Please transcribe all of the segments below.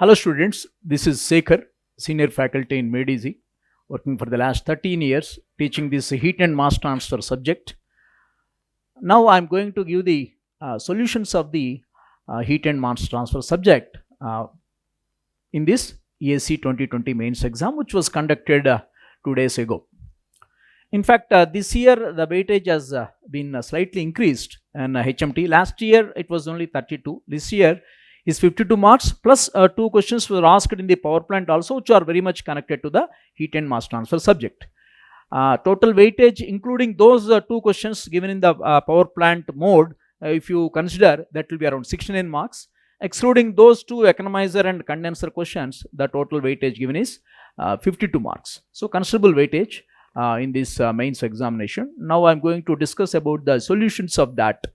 Hello students, this is Sekhar, senior faculty in MedEasy, working for the last 13 years teaching this heat and mass transfer subject. Now I am going to give the solutions of the heat and mass transfer subject in this ESC 2020 mains exam, which was conducted 2 days ago. In fact, this year the weightage has been slightly increased in HMT. Last year it was only 32. This year is 52 marks plus 2 questions were asked in the power plant also, which are very much connected to the heat and mass transfer subject. Total weightage including those 2 questions given in the power plant mode, if you consider, that will be around 69 marks. Excluding those 2 economizer and condenser questions, the total weightage given is 52 marks. So considerable weightage in this mains examination. Now I am going to discuss about the solutions of that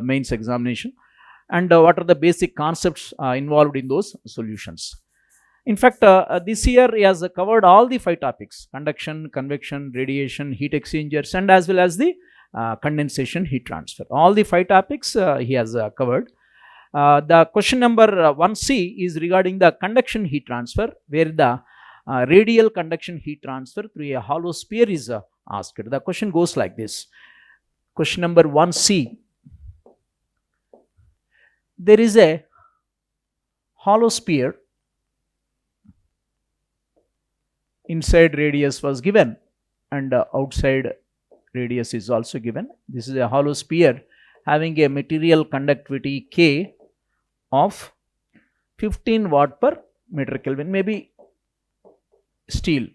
mains examination and what are the basic concepts involved in those solutions. In fact, this year he has covered all the 5 topics: conduction, convection, radiation, heat exchangers, and as well as the condensation, heat transfer. All the 5 topics he has covered. The question number 1C is regarding the conduction heat transfer, where the radial conduction heat transfer through a hollow sphere is asked. The question goes like this. Question number 1C. There is a hollow sphere, inside radius was given and outside radius is also given. This is a hollow sphere having a material conductivity K of 15 watt per meter Kelvin, maybe steel.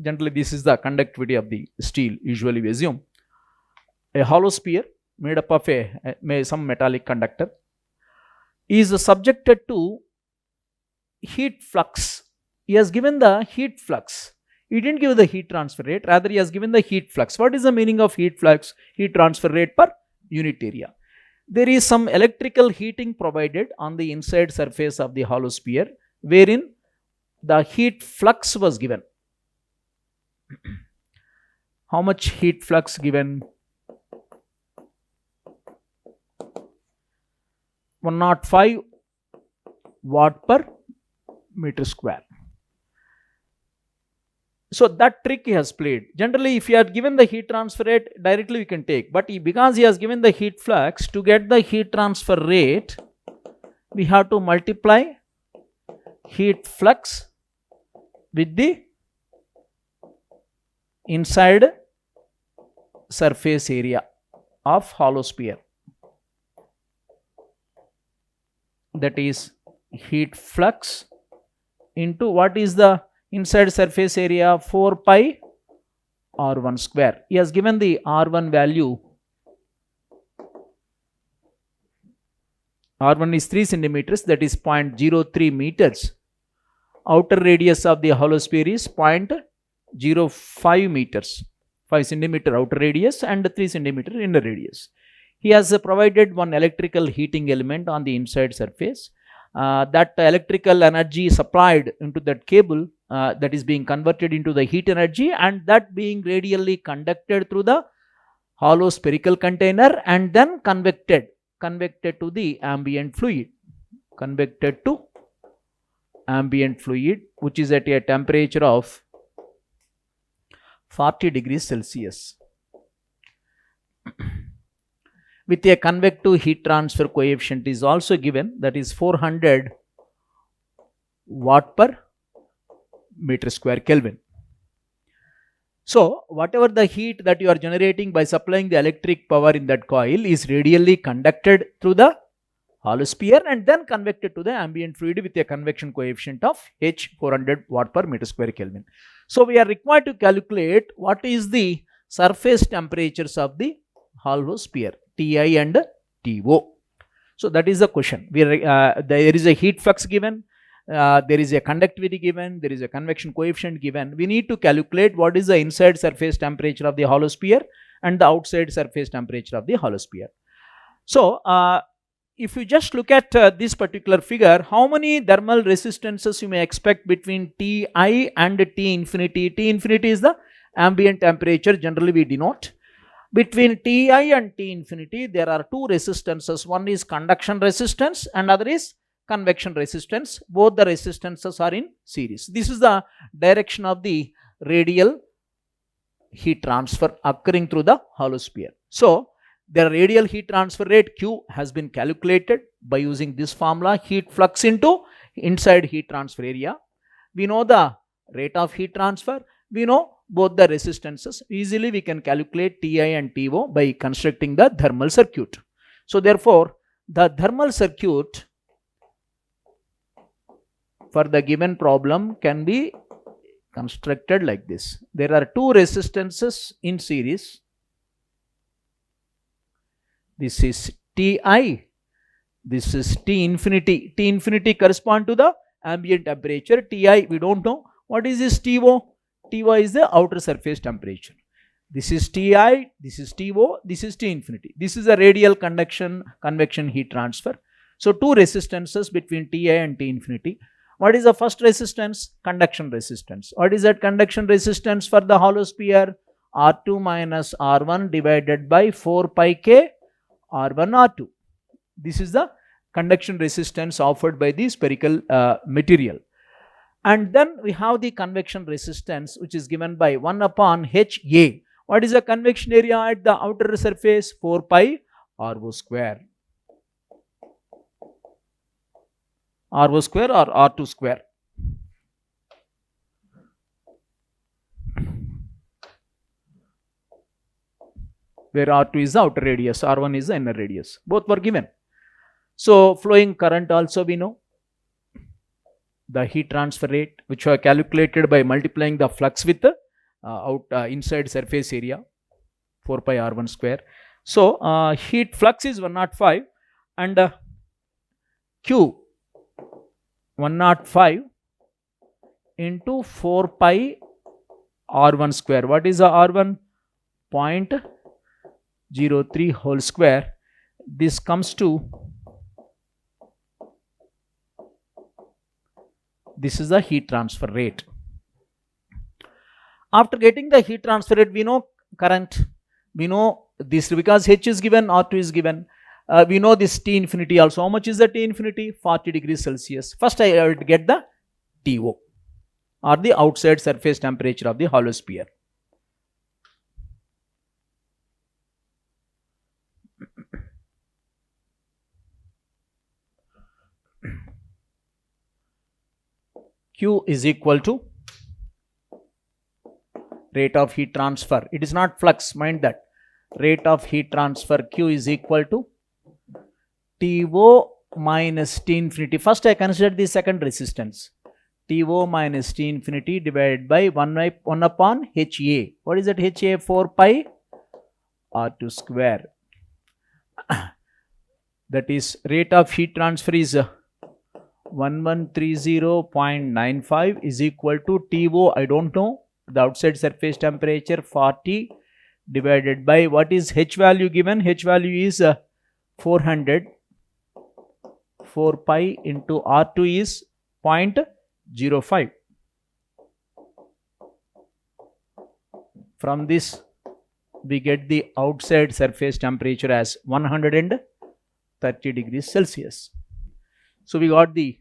Generally this is the conductivity of the steel, usually we assume. A hollow sphere made up of some metallic conductor is subjected to heat flux. He has given the heat flux. He didn't give the heat transfer rate, rather he has given the heat flux. What is the meaning of heat flux? Heat transfer rate per unit area. There is some electrical heating provided on the inside surface of the hollow sphere, wherein the heat flux was given. How much heat flux given? 105 watt per meter square. So that trick he has played. Generally, if you are given the heat transfer rate, directly we can take. But because he has given the heat flux, to get the heat transfer rate, we have to multiply heat flux with the inside surface area of hollow sphere. That is heat flux into what is the inside surface area? 4 pi r1 square. He has given the r1 value. R1 is 3 centimeters, that is 0.03 meters. Outer radius of the hollow sphere is 0.05 meters. 5 centimeter outer radius and 3 centimeter inner radius. He has provided one electrical heating element on the inside surface. That electrical energy supplied into that cable that is being converted into the heat energy, and that being radially conducted through the hollow spherical container and then convected to the ambient fluid. Convected to ambient fluid, which is at a temperature of 40 degrees Celsius. With a convective heat transfer coefficient is also given, that is 400 watt per meter square Kelvin. So whatever the heat that you are generating by supplying the electric power in that coil is radially conducted through the hollow sphere and then convected to the ambient fluid with a convection coefficient of H 400 watt per meter square Kelvin. So we are required to calculate what is the surface temperatures of the hollow sphere, Ti and To. So that is the question. There is a heat flux given, there is a conductivity given, there is a convection coefficient given. We need to calculate what is the inside surface temperature of the hollow sphere and the outside surface temperature of the hollow sphere. So if you just look at this particular figure, how many thermal resistances you may expect between Ti and T infinity? T infinity is the ambient temperature, generally we denote. Between Ti and T infinity, there are 2 resistances. One is conduction resistance and other is convection resistance. Both the resistances are in series. This is the direction of the radial heat transfer occurring through the hollow sphere. So the radial heat transfer rate Q has been calculated by using this formula, heat flux into inside heat transfer area. We know the rate of heat transfer, we know both the resistances. Easily we can calculate Ti and To by constructing the thermal circuit. So therefore the thermal circuit for the given problem can be constructed like this. There are two resistances in series. This is Ti, this is T infinity. T infinity correspond to the ambient temperature. Ti we don't know. What is this To? To is the outer surface temperature. This is Ti, this is To, this is T infinity. This is a radial convection heat transfer. So two resistances between Ti and T infinity. What is the first resistance? Conduction resistance. What is that conduction resistance for the hollow sphere? R2 minus R1 divided by 4 pi K R1 R2. This is the conduction resistance offered by the spherical material. And then we have the convection resistance, which is given by 1 upon HA. What is the convection area at the outer surface? 4 pi RO square. RO square or R2 square. Where R2 is the outer radius, R1 is the inner radius. Both were given. So flowing current also we know. The heat transfer rate, which were calculated by multiplying the flux with the inside surface area, 4 pi R1 square. So heat flux is 105 and Q 105 into 4 pi R1 square. What is the R1? 0.03 whole square. This comes to, this is the heat transfer rate. After getting the heat transfer rate, we know current, we know this because H is given, R2 is given. We know this T infinity also. How much is the T infinity? 40 degrees Celsius. First I have to get the To, or the outside surface temperature of the hollow sphere. Q is equal to rate of heat transfer. It is not flux, mind that. Rate of heat transfer Q is equal to To minus T infinity. First I consider the second resistance. To minus T infinity divided by 1 upon HA. What is that HA? 4 pi R2 square. That is rate of heat transfer is 1130.95 is equal to To, I don't know, the outside surface temperature 40 divided by what is H value given? H value is 400. 4 pi into R2 is 0.05. From this we get the outside surface temperature as 130 degrees Celsius. So we got the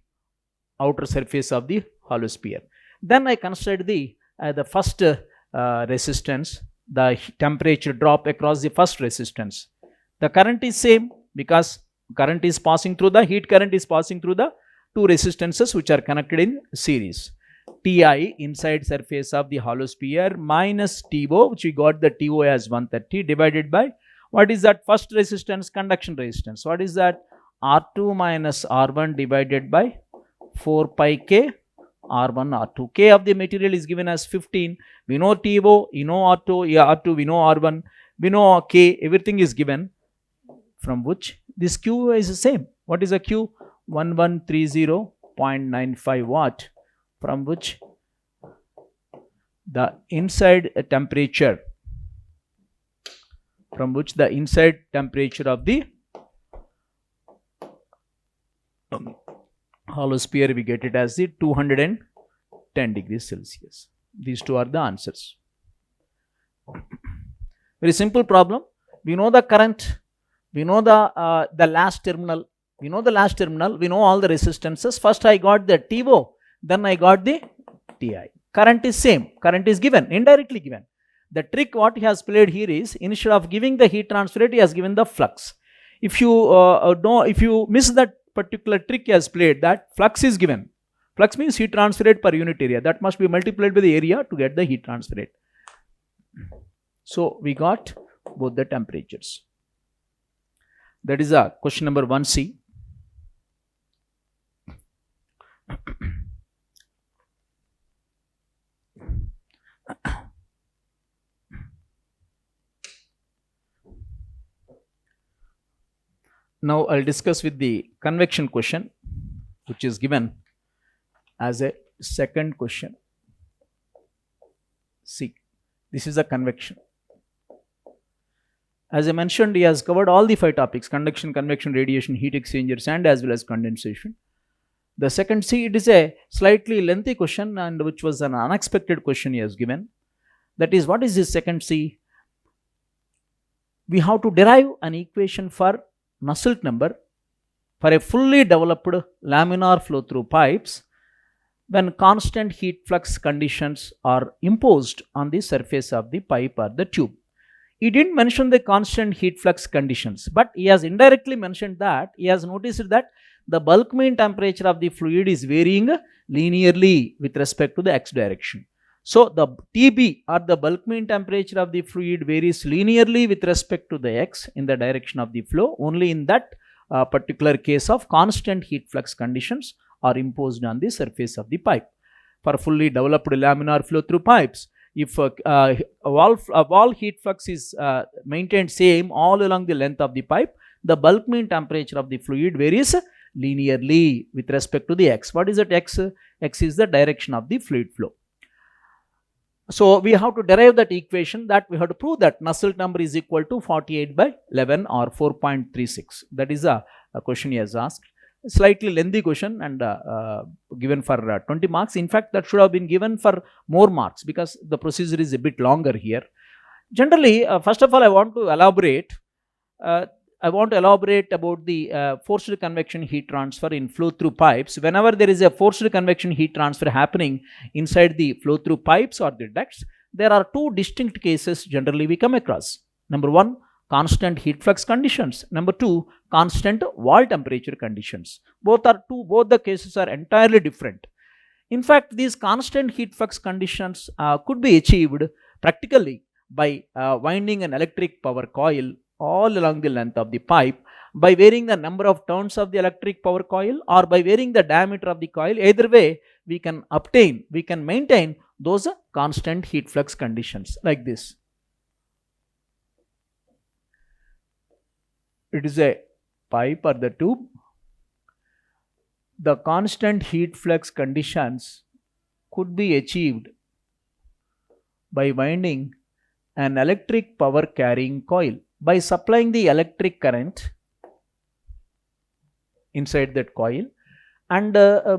outer surface of the hollow sphere. Then I considered the first resistance, the temperature drop across the first resistance. The current is same because current is passing through, the heat current is passing through the two resistances which are connected in series. Ti inside surface of the hollow sphere minus To, which we got the To as 130 divided by what is that first resistance? Conduction resistance. What is that? R2 minus R1 divided by 4 pi K R1 R2. K of the material is given as 15. We know To, you know R2, R2 we know R1, we know K, everything is given, from which this Q is the same. What is a Q? 1130.95 watt, from which the inside temperature, of the hollow sphere we get it as the 210 degrees Celsius. These two are the answers. Very simple problem. We know the current, we know the last terminal We know the last terminal, we know all the resistances. First I got the TO, then I got the TI. Current is same, current is given, indirectly given. The trick what he has played here is, instead of giving the heat transfer rate, he has given the flux. If you miss that particular trick he has played, that flux is given. Flux means heat transfer rate per unit area. That must be multiplied by the area to get the heat transfer rate. So we got both the temperatures. That is a question number 1C. Now I'll discuss with the convection question, which is given as a second question. See, this is a convection. As I mentioned, he has covered all the 5 topics: conduction, convection, radiation, heat exchangers, and as well as condensation. The second C, it is a slightly lengthy question, and which was an unexpected question he has given. That is, what is this second C? We have to derive an equation for Nusselt number for a fully developed laminar flow through pipes when constant heat flux conditions are imposed on the surface of the pipe or the tube. He didn't mention the constant heat flux conditions, but he has indirectly mentioned that he has noticed that the bulk mean temperature of the fluid is varying linearly with respect to the x direction. So the TB, or the bulk mean temperature of the fluid, varies linearly with respect to the x in the direction of the flow only in that particular case of constant heat flux conditions are imposed on the surface of the pipe. For fully developed laminar flow through pipes, if a wall heat flux is maintained same all along the length of the pipe, the bulk mean temperature of the fluid varies linearly with respect to the x. What is that x? X is the direction of the fluid flow. So we have to derive that equation, that we have to prove that Nusselt number is equal to 48 by 11 or 4.36. That is a question he has asked. Slightly lengthy question and given for 20 marks. In fact, that should have been given for more marks because the procedure is a bit longer here. Generally, first of all, I want to elaborate about the forced convection heat transfer in flow through pipes. Whenever there is a forced convection heat transfer happening inside the flow through pipes or the ducts, there are 2 distinct cases generally we come across. Number 1, constant heat flux conditions. Number 2, constant wall temperature conditions. Both the cases are entirely different. In fact, these constant heat flux conditions could be achieved practically by winding an electric power coil all along the length of the pipe, by varying the number of turns of the electric power coil or by varying the diameter of the coil. Either way, we can maintain those constant heat flux conditions like this. It is a pipe or the tube. The constant heat flux conditions could be achieved by winding an electric power carrying coil, by supplying the electric current inside that coil, and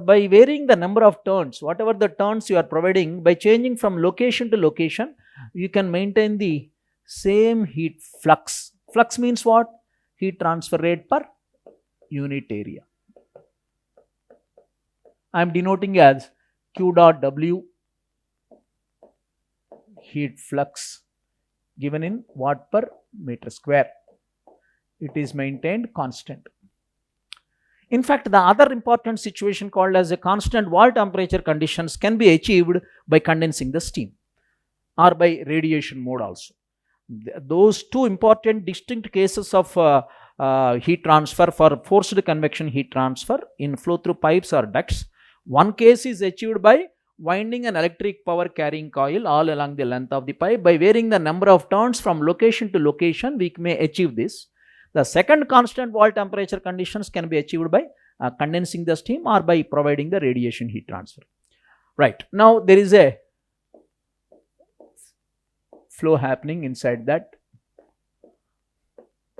by varying the number of turns, whatever the turns you are providing, by changing from location to location, you can maintain the same heat flux. Flux means what? Heat transfer rate per unit area. I am denoting as Q dot W, heat flux given in watt per meter square. It is maintained constant. In fact, the other important situation called as a constant wall temperature conditions can be achieved by condensing the steam or by radiation mode also. Those 2 important distinct cases of heat transfer for forced convection heat transfer in flow through pipes or ducts. One case is achieved by winding an electric power carrying coil all along the length of the pipe. By varying the number of turns from location to location, we may achieve this. The second constant wall temperature conditions can be achieved by condensing the steam or by providing the radiation heat transfer. Right. Now there is a flow happening inside that.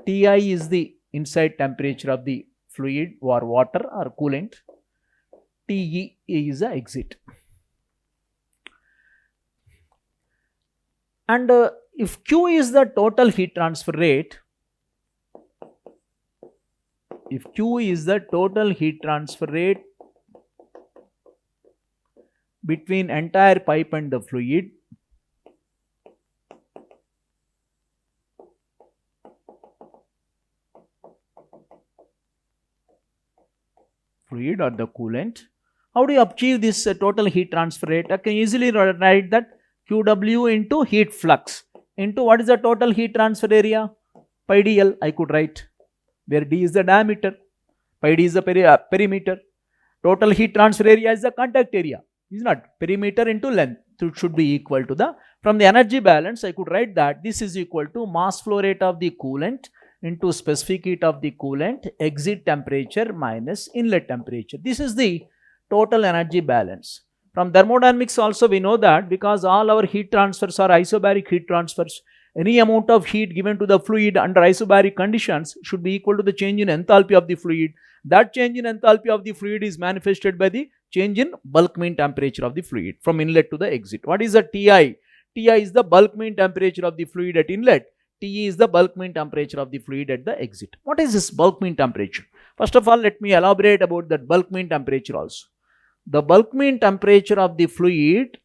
Ti is the inside temperature of the fluid or water or coolant. Te is the exit. And if Q is the total heat transfer rate, if Q is the total heat transfer rate between entire pipe and the fluid, or the coolant, how do you achieve this total heat transfer rate? I can easily write that QW into heat flux into what is the total heat transfer area? Pi dl I could write, where d is the diameter, pi d is the perimeter, total heat transfer area is the contact area, is not? Perimeter into length, so it should be equal to the, from the energy balance I could write that this is equal to mass flow rate of the coolant into specific heat of the coolant, exit temperature minus inlet temperature. This is the total energy balance. From thermodynamics also we know that because all our heat transfers are isobaric heat transfers, any amount of heat given to the fluid under isobaric conditions should be equal to the change in enthalpy of the fluid. That change in enthalpy of the fluid is manifested by the change in bulk mean temperature of the fluid from inlet to the exit. What is the Ti? Ti is the bulk mean temperature of the fluid at inlet. Te is the bulk mean temperature of the fluid at the exit. What is this bulk mean temperature? First of all, let me elaborate about that bulk mean temperature also. The bulk mean temperature of the fluid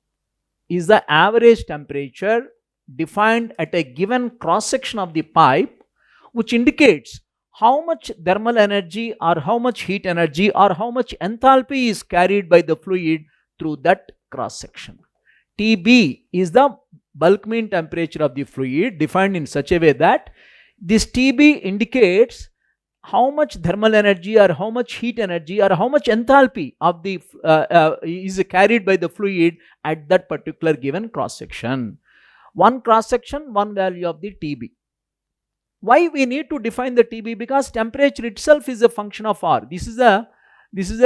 is the average temperature defined at a given cross section of the pipe, which indicates how much thermal energy or how much heat energy or how much enthalpy is carried by the fluid through that cross section. Tb is the bulk mean temperature of the fluid defined in such a way that this Tb indicates how much thermal energy or how much heat energy or how much enthalpy of the is carried by the fluid at that particular given cross section. One cross section, one value of the Tb. Why we need to define the Tb? Because temperature itself is a function of R. This is a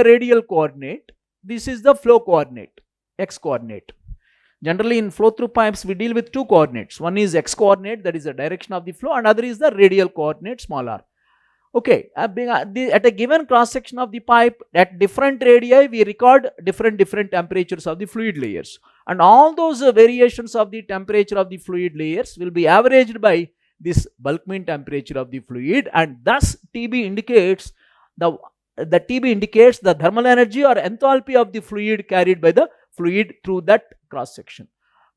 radial coordinate. This is the flow coordinate, x coordinate. Generally in flow through pipes we deal with two coordinates. One is x coordinate, that is the direction of the flow, and other is the radial coordinate, small r. Okay, at a given cross section of the pipe at different radii we record different temperatures of the fluid layers, and all those variations of the temperature of the fluid layers will be averaged by this bulk mean temperature of the fluid, and thus Tb indicates the thermal energy or enthalpy of the fluid carried by the fluid through that cross section.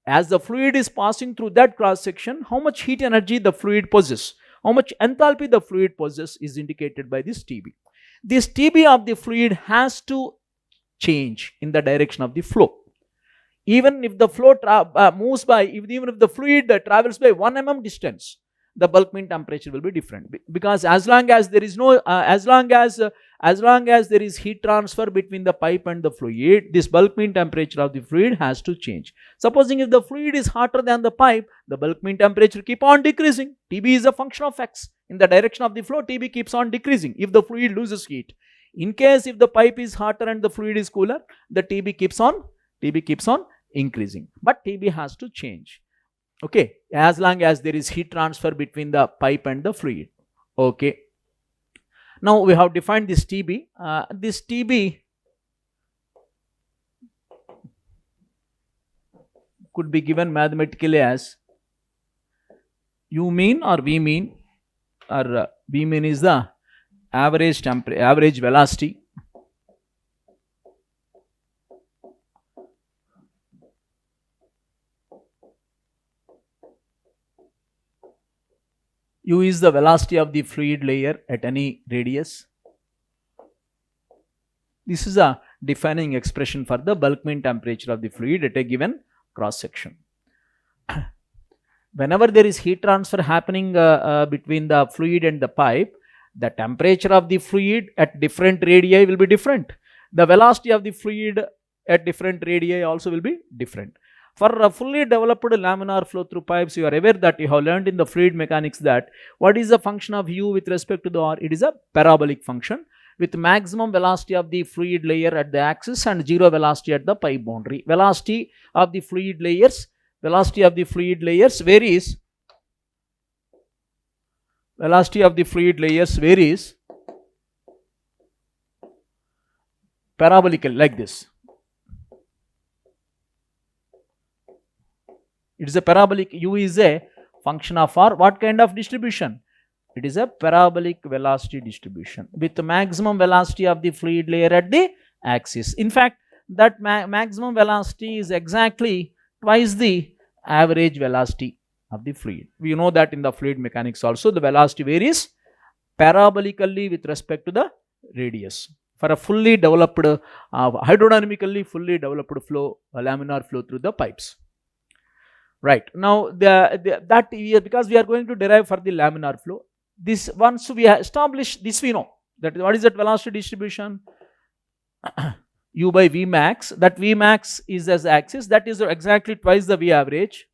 As the fluid is passing through that cross section, how much heat energy the fluid possesses, how much enthalpy the fluid possesses is indicated by this Tb. This Tb of the fluid has to change in the direction of the flow. Even if the flow moves by, even if the fluid travels by 1 mm distance, the bulk mean temperature will be different, because as long as there is no as long as there is heat transfer between the pipe and the fluid, this bulk mean temperature of the fluid has to change. Supposing if the fluid is hotter than the pipe, the bulk mean temperature keep on decreasing. Tb is a function of x. In the direction of the flow, Tb keeps on decreasing if the fluid loses heat. In case if the pipe is hotter and the fluid is cooler, the Tb keeps on increasing, but Tb has to change. Okay, as long as there is heat transfer between the pipe and the fluid. Okay, now we have defined this Tb. This Tb could be given mathematically as U mean or V mean, or V mean is the average velocity U is the velocity of the fluid layer at any radius. This is a defining expression for the bulk mean temperature of the fluid at a given cross section. Whenever there is heat transfer happening between the fluid and the pipe, the temperature of the fluid at different radii will be different. The velocity of the fluid at different radii also will be different. For a fully developed laminar flow through pipes, you are aware that you have learned in the fluid mechanics that what is the function of U with respect to the R? It is a parabolic function with maximum velocity of the fluid layer at the axis and zero velocity at the pipe boundary. Velocity of the fluid layers varies. Velocity of the fluid layers varies parabolically like this. It is a parabolic. U is a function of R. What kind of distribution? It is a parabolic velocity distribution with the maximum velocity of the fluid layer at the axis. In fact, that maximum velocity is exactly twice the average velocity of the fluid. We know that in the fluid mechanics also the velocity varies parabolically with respect to the radius. For a fully developed, hydrodynamically fully developed flow, laminar flow through the pipes. Right. Now, because we are going to derive for the laminar flow, this once we establish this, we know that what is that velocity distribution? U by V max, that V max is as axis, that is exactly twice the V average,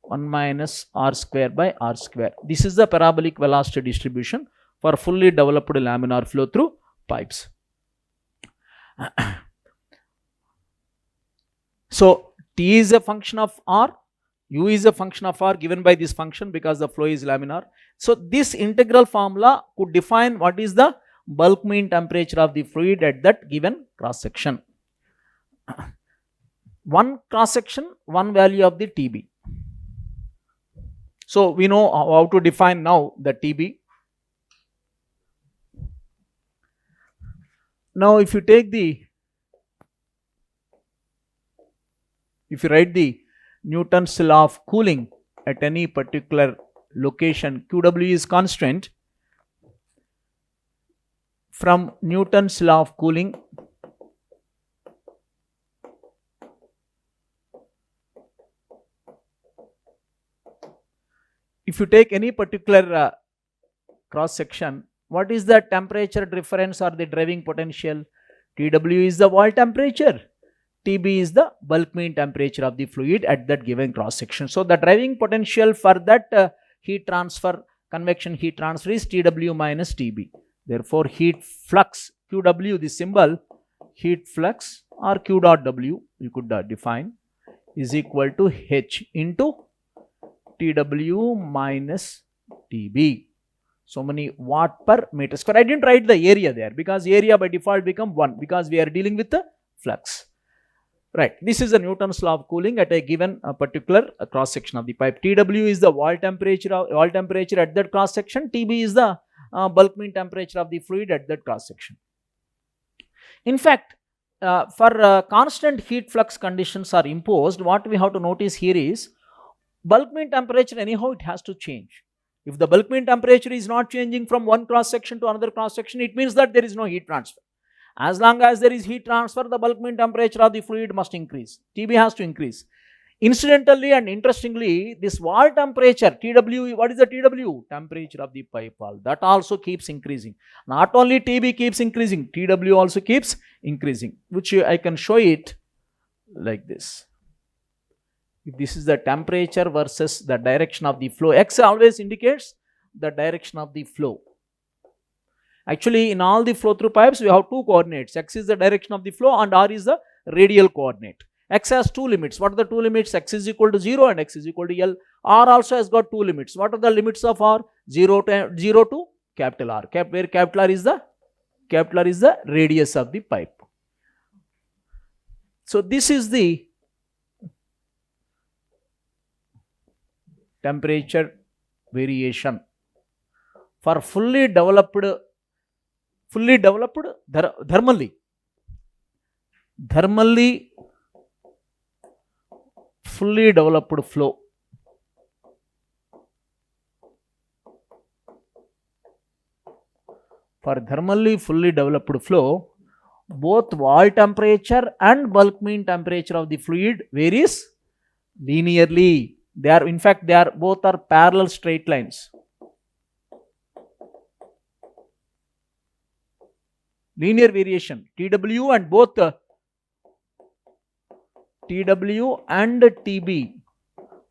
1 minus R square by R square. This is the parabolic velocity distribution for fully developed laminar flow through pipes. So, T is a function of R, U is a function of R given by this function because the flow is laminar. So, this integral formula could define what is the bulk mean temperature of the fluid at that given cross section. One cross section, one value of the TB. So, we know how to define now the TB. Now, if you write the Newton's law of cooling at any particular location, QW is constant. From Newton's law of cooling, if you take any particular cross section, what is the temperature difference or the driving potential? TW is the wall temperature, TB is the bulk mean temperature of the fluid at that given cross section. So, the driving potential for that heat transfer, convection heat transfer is TW minus TB. Therefore, heat flux QW, the symbol heat flux or Q dot W you could define is equal to H into TW minus TB. So many watt per meter square. I didn't write the area there because area by default become 1 because we are dealing with the flux. Right. This is the Newton's law of cooling at a given particular cross section of the pipe. TW is the wall temperature at that cross section. TB is the bulk mean temperature of the fluid at that cross section. In fact, for constant heat flux conditions are imposed, what we have to notice here is bulk mean temperature anyhow it has to change. If the bulk mean temperature is not changing from one cross section to another cross section, it means that there is no heat transfer. As long as there is heat transfer, the bulk mean temperature of the fluid must increase. TB has to increase. Incidentally and interestingly, this wall temperature, TW, what is the TW? Temperature of the pipe wall. That also keeps increasing. Not only TB keeps increasing, TW also keeps increasing, which I can show it like this. This is the temperature versus the direction of the flow. X always indicates the direction of the flow. Actually, in all the flow through pipes, we have two coordinates. X is the direction of the flow and R is the radial coordinate. X has two limits. What are the two limits? X is equal to 0 and X is equal to L. R also has got two limits. What are the limits of R? 0 to capital R. Where capital R is the radius of the pipe. So, this is the temperature variation for fully developed thermally fully developed flow. For thermally fully developed flow, both wall temperature and bulk mean temperature of the fluid varies linearly. They are, in fact, both are parallel straight lines. Linear variation, TW and both TW and TB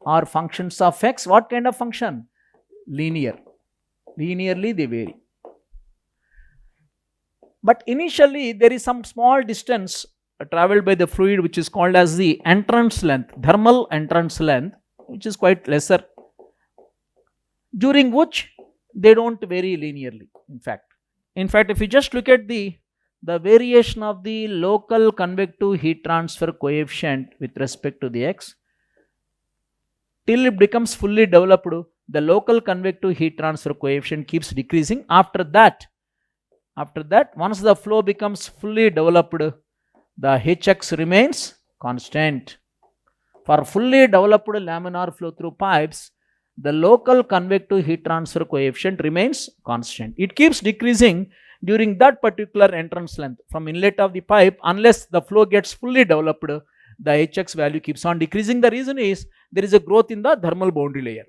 are functions of X. What kind of function? Linear. Linearly they vary. But initially there is some small distance traveled by the fluid which is called as the entrance length, thermal entrance length, which is quite lesser, during which they don't vary linearly. In fact, if you just look at the variation of the local convective heat transfer coefficient with respect to the X, till it becomes fully developed, the local convective heat transfer coefficient keeps decreasing. After that, once the flow becomes fully developed, the Hx remains constant. For fully developed laminar flow through pipes, the local convective heat transfer coefficient remains constant. It keeps decreasing during that particular entrance length from inlet of the pipe unless the flow gets fully developed. The Hx value keeps on decreasing. The reason is there is a growth in the thermal boundary layer.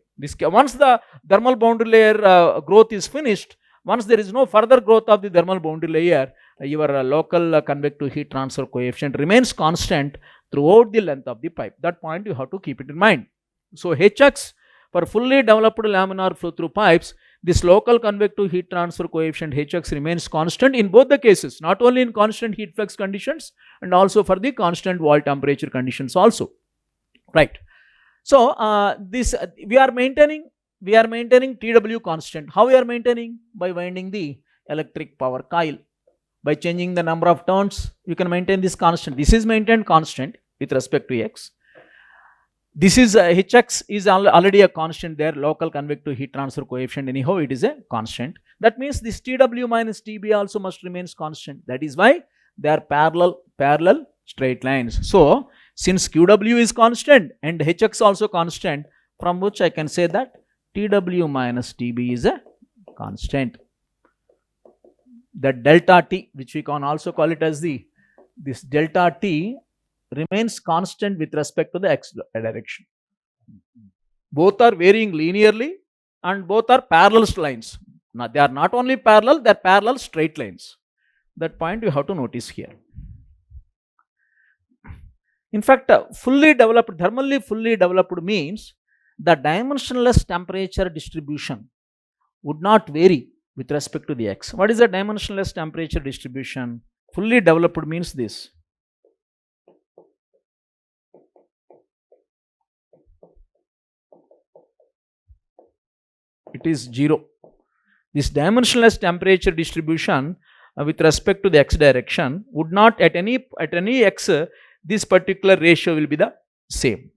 Once the thermal boundary layer growth is finished, once there is no further growth of the thermal boundary layer, your local convective heat transfer coefficient remains constant throughout the length of the pipe. That point you have to keep it in mind. So Hx for fully developed laminar flow through pipes, this local convective heat transfer coefficient Hx remains constant in both the cases, not only in constant heat flux conditions and also for the constant wall temperature conditions also, right? So we are maintaining TW constant. How we are maintaining? By winding the electric power coil. By changing the number of turns, you can maintain this constant. This is maintained constant with respect to X. This is Hx is already a constant there, local convective heat transfer coefficient, anyhow it is a constant. That means this Tw minus Tb also must remains constant. That is why they are parallel straight lines. So since Qw is constant and Hx also constant, from which I can say that Tw minus Tb is a constant. The delta T, which we can also call it as this delta T, remains constant with respect to the X direction. Both are varying linearly and both are parallel lines. Now they are not only parallel, they are parallel straight lines. That point you have to notice here. In fact, thermally fully developed means the dimensionless temperature distribution would not vary with respect to the X. What is the dimensionless temperature distribution? Fully developed means this. It is 0. This dimensionless temperature distribution with respect to the X direction would not at any X, this particular ratio will be the same.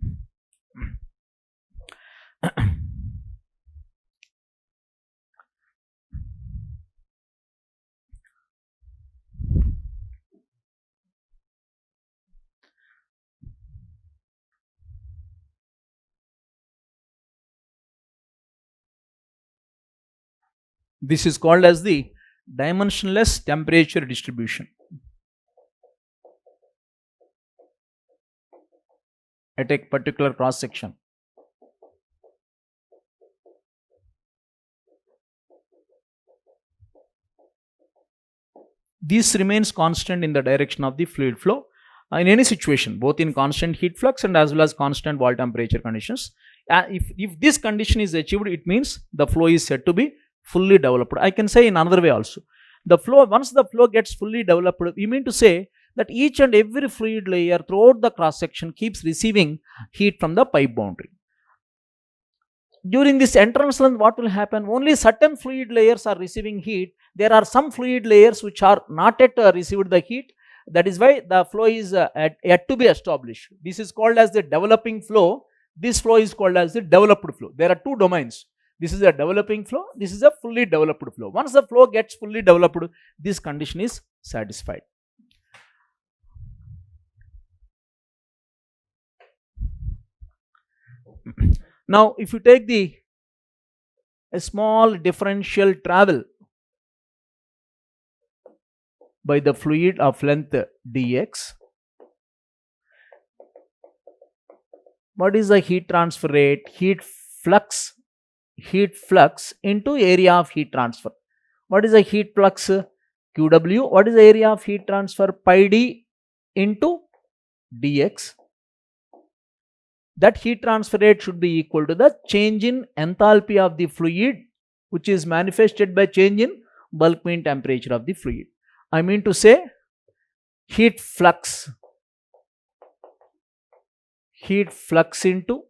This is called as the dimensionless temperature distribution at a particular cross section. This remains constant in the direction of the fluid flow in any situation, both in constant heat flux and as well as constant wall temperature conditions. If this condition is achieved, it means the flow is said to be fully developed. I can say in another way also. Once the flow gets fully developed, we mean to say that each and every fluid layer throughout the cross section keeps receiving heat from the pipe boundary. During this entrance length, what will happen? Only certain fluid layers are receiving heat. There are some fluid layers which are not yet received the heat. That is why the flow is yet to be established. This is called as the developing flow. This flow is called as the developed flow. There are two domains. This is a developing flow. This is a fully developed flow. Once the flow gets fully developed, this condition is satisfied. Now, if you take a small differential travel by the fluid of length dx, what is the heat transfer rate? Heat flux into area of heat transfer. What is the heat flux? Qw. What is the area of heat transfer? Pi d into dx. That heat transfer rate should be equal to the change in enthalpy of the fluid, which is manifested by change in bulk mean temperature of the fluid. I mean to say heat flux into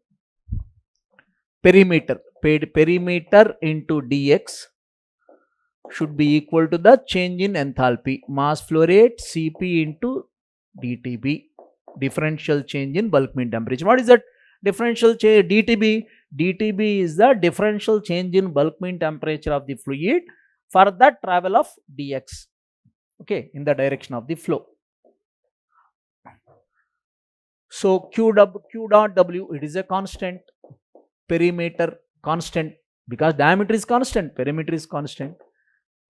perimeter into dx should be equal to the change in enthalpy, mass flow rate Cp into dTb, differential change in bulk mean temperature. What is that differential change dTb. dTb is the differential change in bulk mean temperature of the fluid for the travel of dx, okay, in the direction of the flow. So q dot w, it is a constant, perimeter constant, because diameter is constant, perimeter is constant,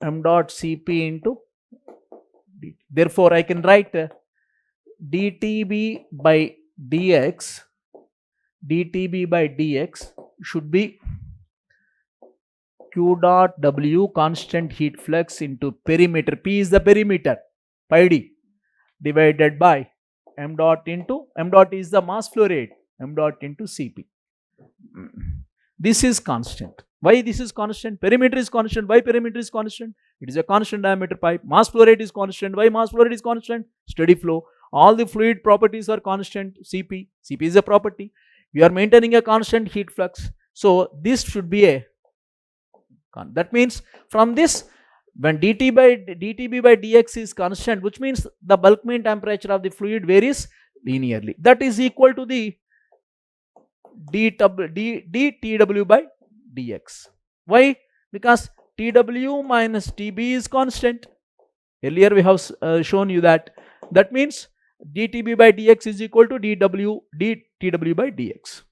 m dot Cp into dt. Therefore I can write dTb by dx, dTb by dx should be q dot w, constant heat flux, into perimeter, P is the perimeter, pi d, divided by m dot into, m dot is the mass flow rate, m dot into Cp. This is constant. Why this is constant? Perimeter is constant. Why perimeter is constant? It is a constant diameter pipe. Mass flow rate is constant. Why mass flow rate is constant? Steady flow. All the fluid properties are constant. Cp is a property. We are maintaining a constant heat flux. So this should be a, that means from this, when dTb by dx is constant, which means the bulk mean temperature of the fluid varies linearly. That is equal to the dTw by dx. Why? Because Tw minus Tb is constant. Earlier we have shown you that. That means dTb by dx is equal to dTw by dx.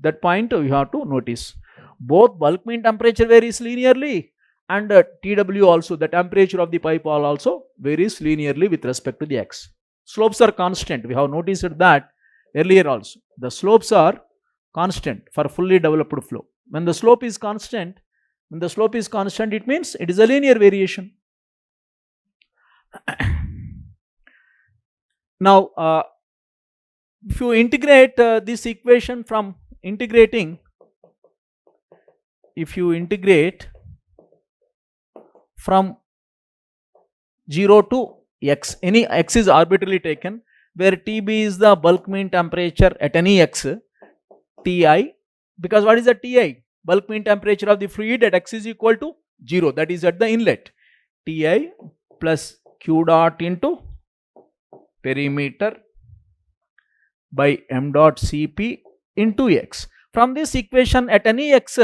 That point you have to notice. Both bulk mean temperature varies linearly, and Tw also, the temperature of the pipe wall also varies linearly with respect to the x. Slopes are constant. We have noticed that earlier also. The slopes are constant for fully developed flow. When the slope is constant, it means it is a linear variation. Now, if you integrate this equation from integrating, if you integrate from 0 to x, any x is arbitrarily taken, where Tb is the bulk mean temperature at any x, Ti, because what is the Ti? Bulk mean temperature of the fluid at x is equal to 0, that is at the inlet. Ti plus q dot into perimeter by m dot Cp into x. From this equation, at any x,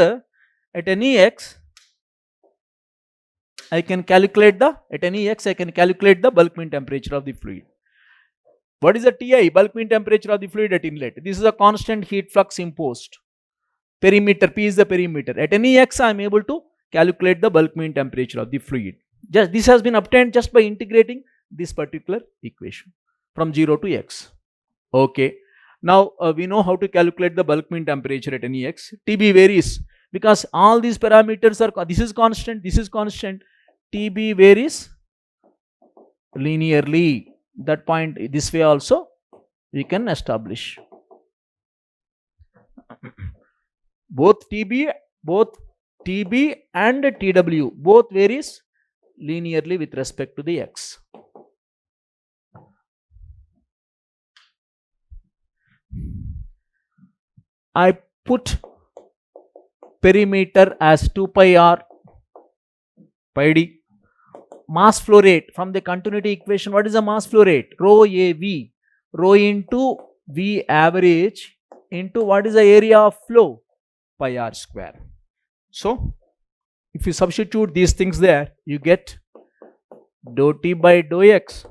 I can calculate the bulk mean temperature of the fluid. What is the Ti? Bulk mean temperature of the fluid at inlet. This is a constant heat flux imposed. Perimeter, P is the perimeter. At any x, I am able to calculate the bulk mean temperature of the fluid. This has been obtained just by integrating this particular equation from 0 to x. Okay. Now we know how to calculate the bulk mean temperature at any x. Tb varies because all these parameters are, this is constant, Tb varies linearly. That point, this way also we can establish. Both Tb and Tw both varies linearly with respect to the x. I put perimeter as 2 pi r pi d. Mass flow rate from the continuity equation, what is the mass flow rate? Rho Av, rho into V average into what is the area of flow? Pi r square. So if you substitute these things there, you get dou T by dou x.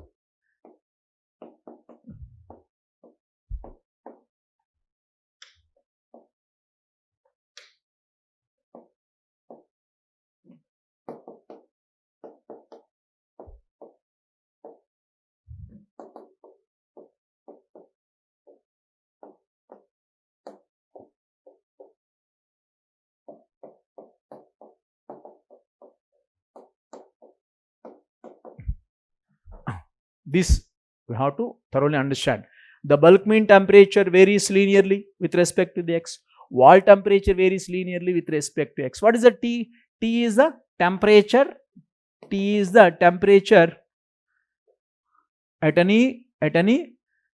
This we have to thoroughly understand. The bulk mean temperature varies linearly with respect to the x. Wall temperature varies linearly with respect to x. What is the T? T is the temperature. T is the temperature at any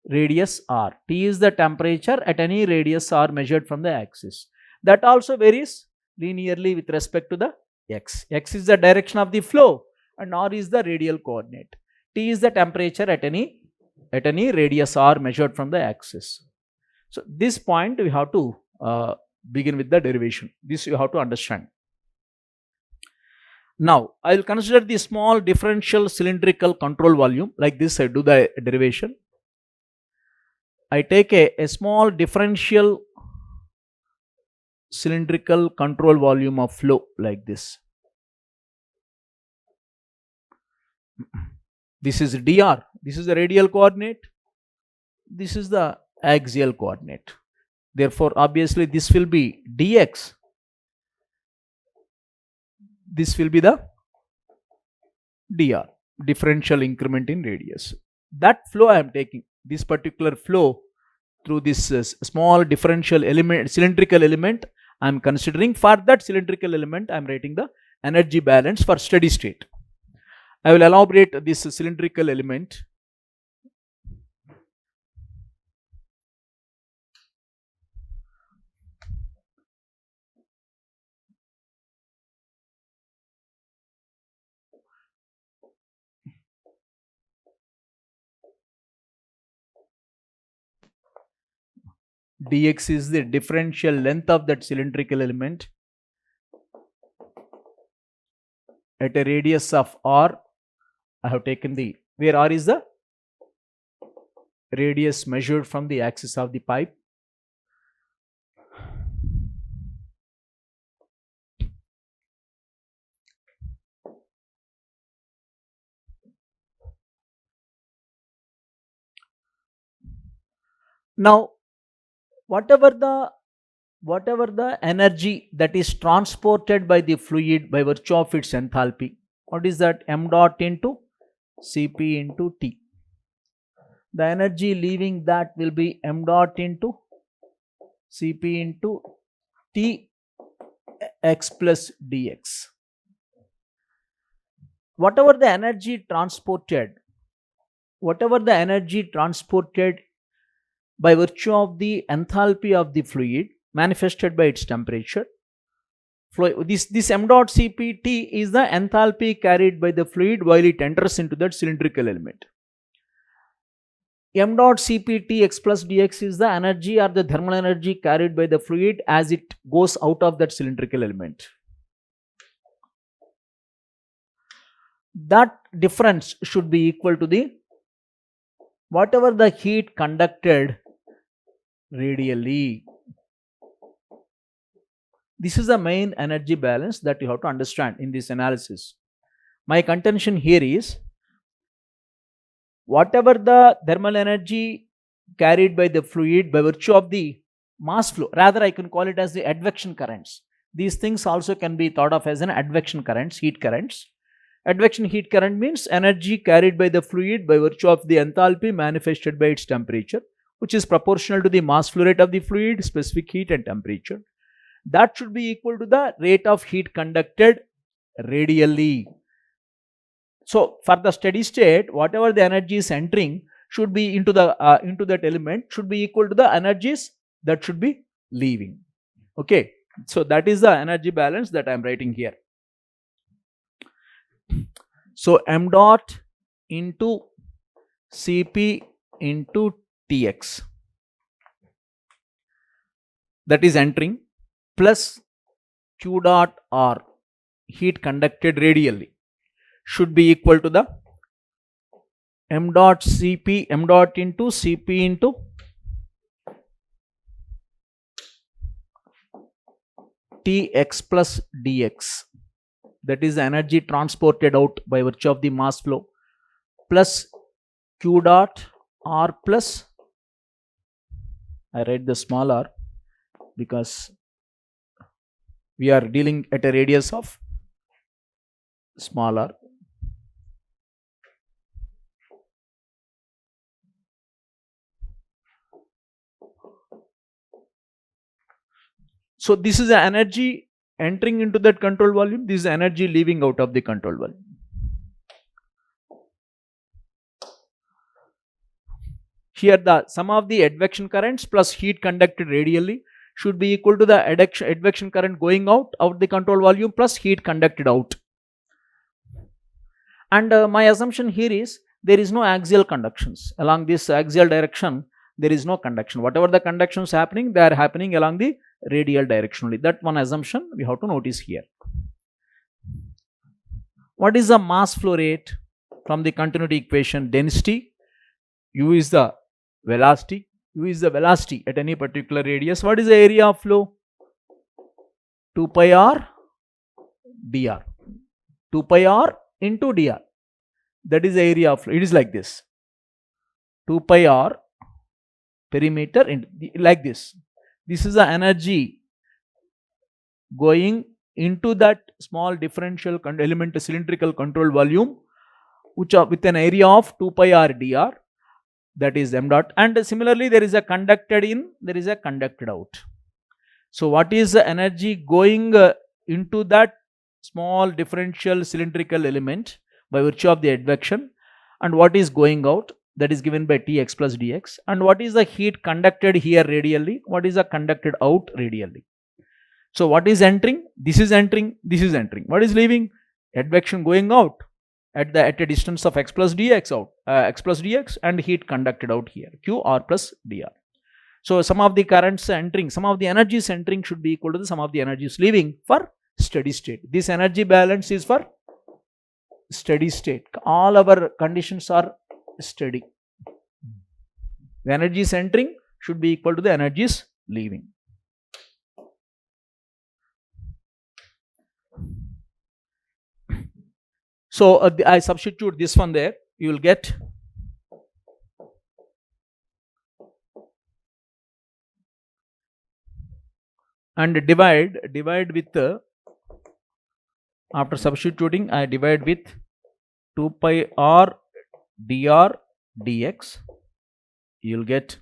radius r. T is the temperature at any radius r measured from the axis. That also varies linearly with respect to the x. X is the direction of the flow and r is the radial coordinate. T is the temperature at any radius r measured from the axis. So this point we have to begin with the derivation. This you have to understand. Now I will consider the small differential cylindrical control volume. Like this I do the derivation. I take a small differential cylindrical control volume of flow like this. This is dr, this is the radial coordinate, this is the axial coordinate. Therefore obviously this will be dx, this will be the dr, differential increment in radius. That flow I am taking, this particular flow through this small differential element, cylindrical element I am considering. For that cylindrical element I am writing the energy balance for steady state. I will elaborate this cylindrical element. Dx is the differential length of that cylindrical element at a radius of r. I have taken the, where r is the radius measured from the axis of the pipe. Now whatever the energy that is transported by the fluid by virtue of its enthalpy, what is that? M dot into Cp into T. The energy leaving that will be M dot into Cp into T x plus dx. Whatever the energy transported by virtue of the enthalpy of the fluid manifested by its temperature, this m dot Cpt is the enthalpy carried by the fluid while it enters into that cylindrical element. M dot Cpt x plus dx is the energy or the thermal energy carried by the fluid as it goes out of that cylindrical element. That difference should be equal to the whatever the heat conducted radially. This is the main energy balance that you have to understand in this analysis. My contention here is whatever the thermal energy carried by the fluid by virtue of the mass flow, rather I can call it as the advection currents. These things also can be thought of as an advection currents, heat currents. Advection heat current means energy carried by the fluid by virtue of the enthalpy manifested by its temperature, which is proportional to the mass flow rate of the fluid, specific heat and temperature. That should be equal to the rate of heat conducted radially. So for the steady state, whatever the energy is entering should be into that element should be equal to the energies that should be leaving. Okay, so that is the energy balance that I am writing here. So m dot into Cp into Tx, that is entering, plus Q dot R, heat conducted radially, should be equal to the m dot Cp, m dot into Cp into Tx plus dx. That is the energy transported out by virtue of the mass flow, plus Q dot R plus, I write the small r because we are dealing at a radius of small r. So this is the energy entering into that control volume, this is energy leaving out of the control volume. Here the sum of the advection currents plus heat conducted radially should be equal to the advection current going out the control volume plus heat conducted out. And my assumption here is there is no axial conductions along this axial direction. there is no conduction. Whatever the conduction is happening, they are happening along the radial direction only. That one assumption we have to notice here. What is the mass flow rate? From the continuity equation, density, u is the velocity, u is the velocity at any particular radius. What is the area of flow? 2 pi r dr. 2 pi r into dr. That is the area of flow. It is like this. 2 pi r perimeter into, like this. This is the energy going into that small differential element cylindrical control volume, which are with an area of 2 pi r dr, that is m dot. And similarly, there is a conducted in, there is a conducted out. So what is the energy going into that small differential cylindrical element by virtue of the advection, and what is going out? That is given by Tx plus dx. And what is the heat conducted here radially? What is the conducted out radially? So what is entering? This is entering, this is entering. What is leaving? Advection going out at a distance of x plus dx out, x plus dx, and heat conducted out here, q r plus dr. So sum of the currents entering, sum of the energies entering should be equal to the sum of the energies leaving for steady state. This energy balance is for steady state. All our conditions are steady. The energies entering should be equal to the energies leaving. So I substitute this one there. You will get and divide with after substituting, I divide with 2 pi r dr dx. You will get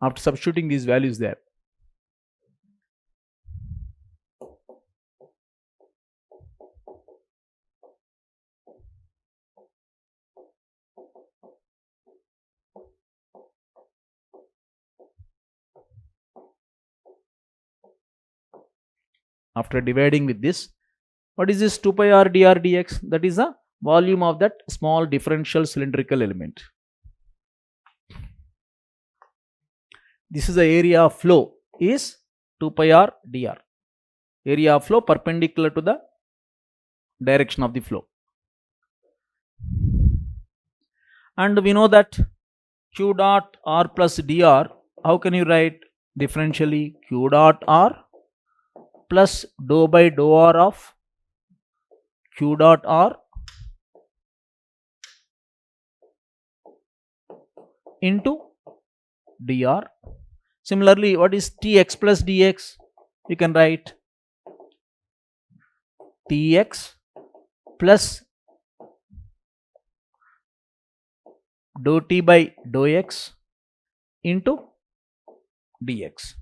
after substituting these values there. After dividing with this, what is this 2 pi r dr dx? That is the volume of that small differential cylindrical element. This is the area of flow is 2 pi r dr. Area of flow perpendicular to the direction of the flow. And we know that q dot r plus dr, how can you write differentially? Q dot r plus dou by dou r of q dot r into dr. Similarly, what is Tx plus dx? You can write Tx plus dou t by dou x into dx.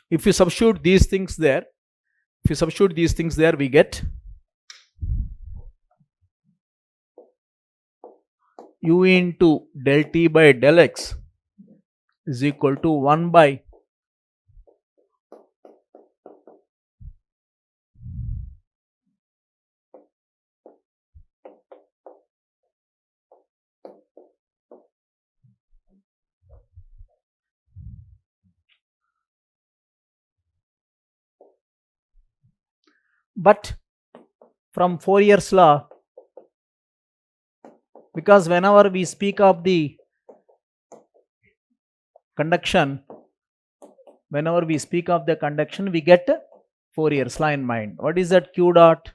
If you substitute these things there, we get u into del t by del x is equal to 1 by but from Fourier's law, because whenever we speak of the conduction, we get Fourier's law in mind. What is that? Q dot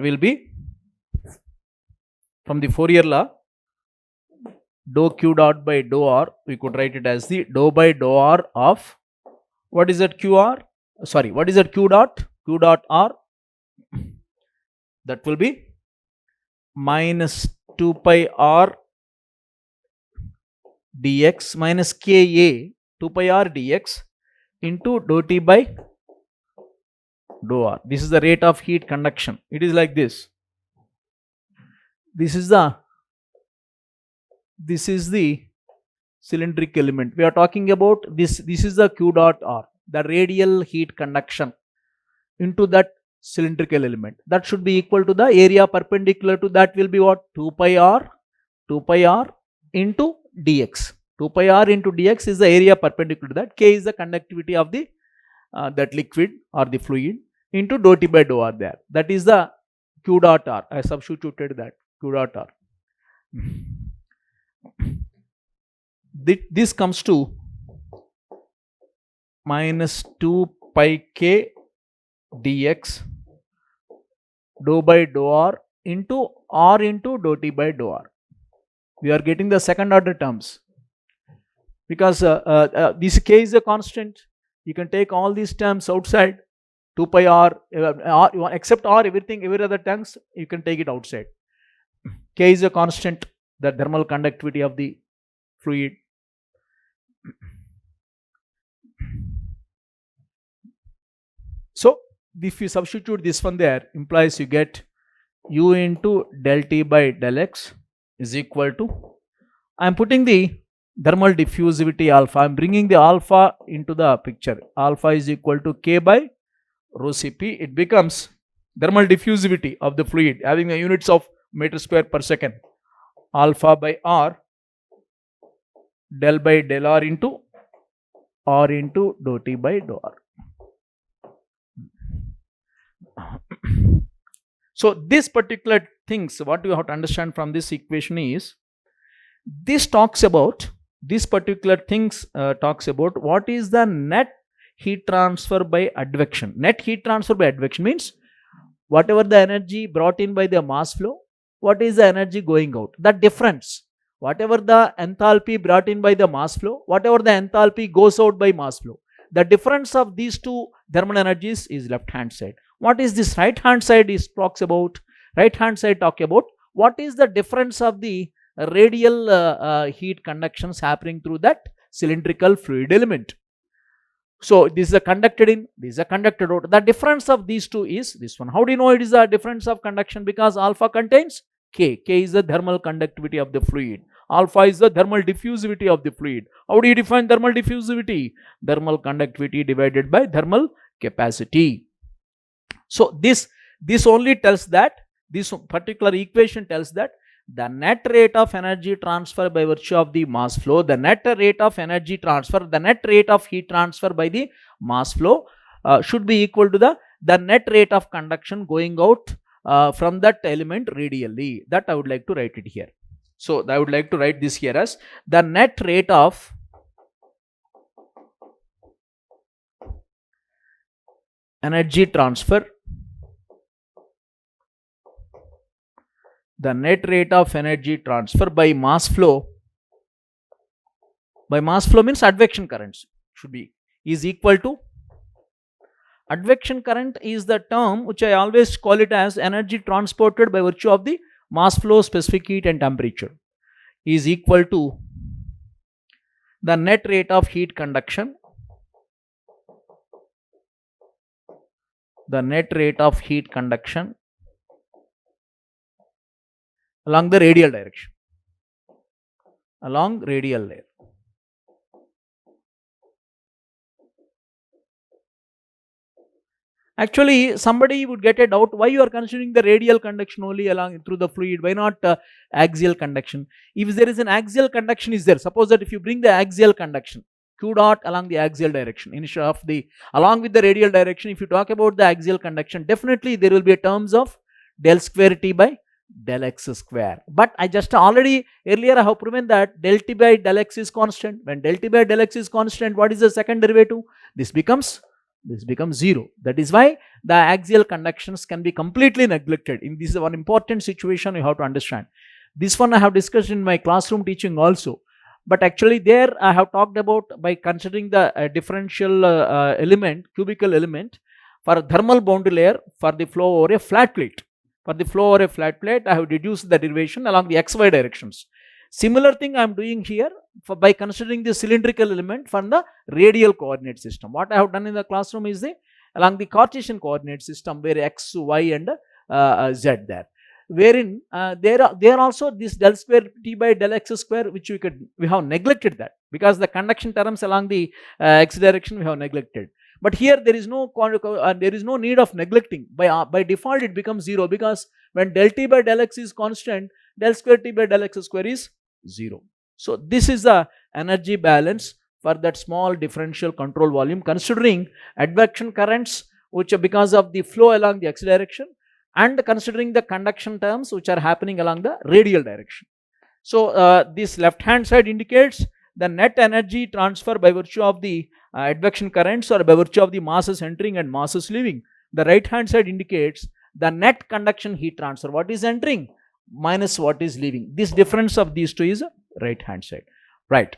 will be, from the Fourier law, dou q dot by dou r. We could write it as the dou by dou r of, what is that q r? Sorry, what is that q dot? Q dot r, that will be minus 2 pi r dx minus ka 2 pi r dx into dou t by dou r. This is the rate of heat conduction. It is like this. This is the This is the cylindric element. We are talking about this. This is the Q dot R, the radial heat conduction into that cylindrical element. That should be equal to the area perpendicular to that will be what? 2 pi r into dx. 2 pi r into dx is the area perpendicular to that. K is the conductivity of the that liquid or the fluid into dou T by dou R there. That is the Q dot R. I substituted that Q dot R. This comes to minus 2 pi K dx dou by dou R into dou T by dou R. We are getting the second order terms because this K is a constant. You can take all these terms outside. 2 pi R, except R, every other terms you can take it outside. K is a constant, the thermal conductivity of the fluid. So if you substitute this one there, implies you get U into del T by del X is equal to, I am putting the thermal diffusivity alpha, I am bringing the alpha into the picture. Alpha is equal to K by rho Cp. It becomes thermal diffusivity of the fluid having the units of meter square per second. Alpha by R del by del R into dou T by dou R. So this particular things, what you have to understand from this equation is, this talks about, this particular things talks about what is the net heat transfer by advection. Net heat transfer by advection means whatever the energy brought in by the mass flow, what is the energy going out? The difference. Whatever the enthalpy brought in by the mass flow, whatever the enthalpy goes out by mass flow. The difference of these two thermal energies is left hand side. What is this right hand side is talks about? Right hand side talk about what is the difference of the radial heat conductions happening through that cylindrical fluid element. So this is a conducted in, this is a conducted out. The difference of these two is this one. How do you know it is a difference of conduction? Because alpha contains K. K is the thermal conductivity of the fluid. Alpha is the thermal diffusivity of the fluid. How do you define thermal diffusivity? Thermal conductivity divided by thermal capacity. So this only tells that, this particular equation tells that the net rate of energy transfer by virtue of the mass flow, the net rate of energy transfer, the net rate of heat transfer by the mass flow should be equal to the net rate of conduction going out from that element radially. That I would like to write it here. So I would like to write this here as the net rate of energy transfer, the net rate of energy transfer by mass flow means advection currents should be, is equal to, advection current is the term which I always call it as energy transported by virtue of the mass flow, specific heat and temperature, is equal to the net rate of heat conduction, the net rate of heat conduction along the radial direction, along radial layer. Actually, somebody would get a doubt why you are considering the radial conduction only along through the fluid, why not axial conduction? If there is an axial conduction is there, suppose that if you bring the axial conduction, Q dot along the axial direction instead of the, along with the radial direction, if you talk about the axial conduction, definitely there will be a terms of del square T by del X square. But I just already earlier I have proven that del T by del X is constant. When del T by del X is constant, what is the second derivative? This becomes 0. That is why the axial conductions can be completely neglected. In this is one important situation you have to understand. This one I have discussed in my classroom teaching also. But actually there I have talked about by considering the differential element, cubical element for thermal boundary layer for the flow over a flat plate. For the flow over a flat plate, I have deduced the derivation along the xy directions. Similar thing I am doing here by considering the cylindrical element from the radial coordinate system. What I have done in the classroom is along the Cartesian coordinate system where x, y and z there. wherein there also this del square T by del x square, which we have neglected that, because the conduction terms along the x direction we have neglected. But here there is no need of neglecting. By default it becomes 0, because when del T by del x is constant, del square T by del x square is 0. So this is the energy balance for that small differential control volume, considering advection currents which are because of the flow along the x direction, and considering the conduction terms which are happening along the radial direction. So this left hand side indicates the net energy transfer by virtue of the advection currents, or by virtue of the masses entering and masses leaving. The right hand side indicates the net conduction heat transfer, what is entering minus what is leaving. This difference of these two is right hand side. Right.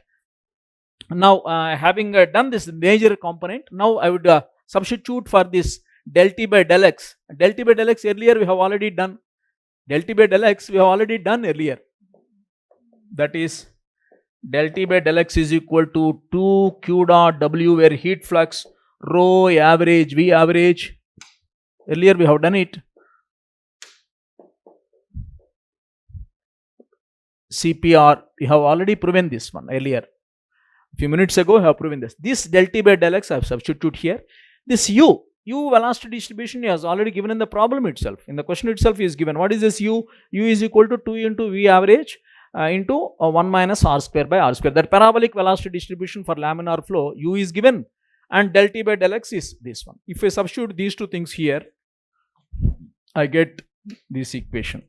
Now having done this major component, now I would substitute for this del T by del x. Del T by del x earlier we have already done. Del T by del x we have already done earlier. That is del T by del x is equal to 2 q dot w, where heat flux rho average V average. Earlier we have done it. CPR, we have already proven this one earlier. Few minutes ago I have proven this. This del T by del x I have substitute here. This u velocity distribution is already given in the problem itself. In the question itself is given. What is this u? U is equal to 2 into V average into 1 minus r square by r square. That parabolic velocity distribution for laminar flow, u is given, and del T by del x is this one. If I substitute these two things here, I get this equation.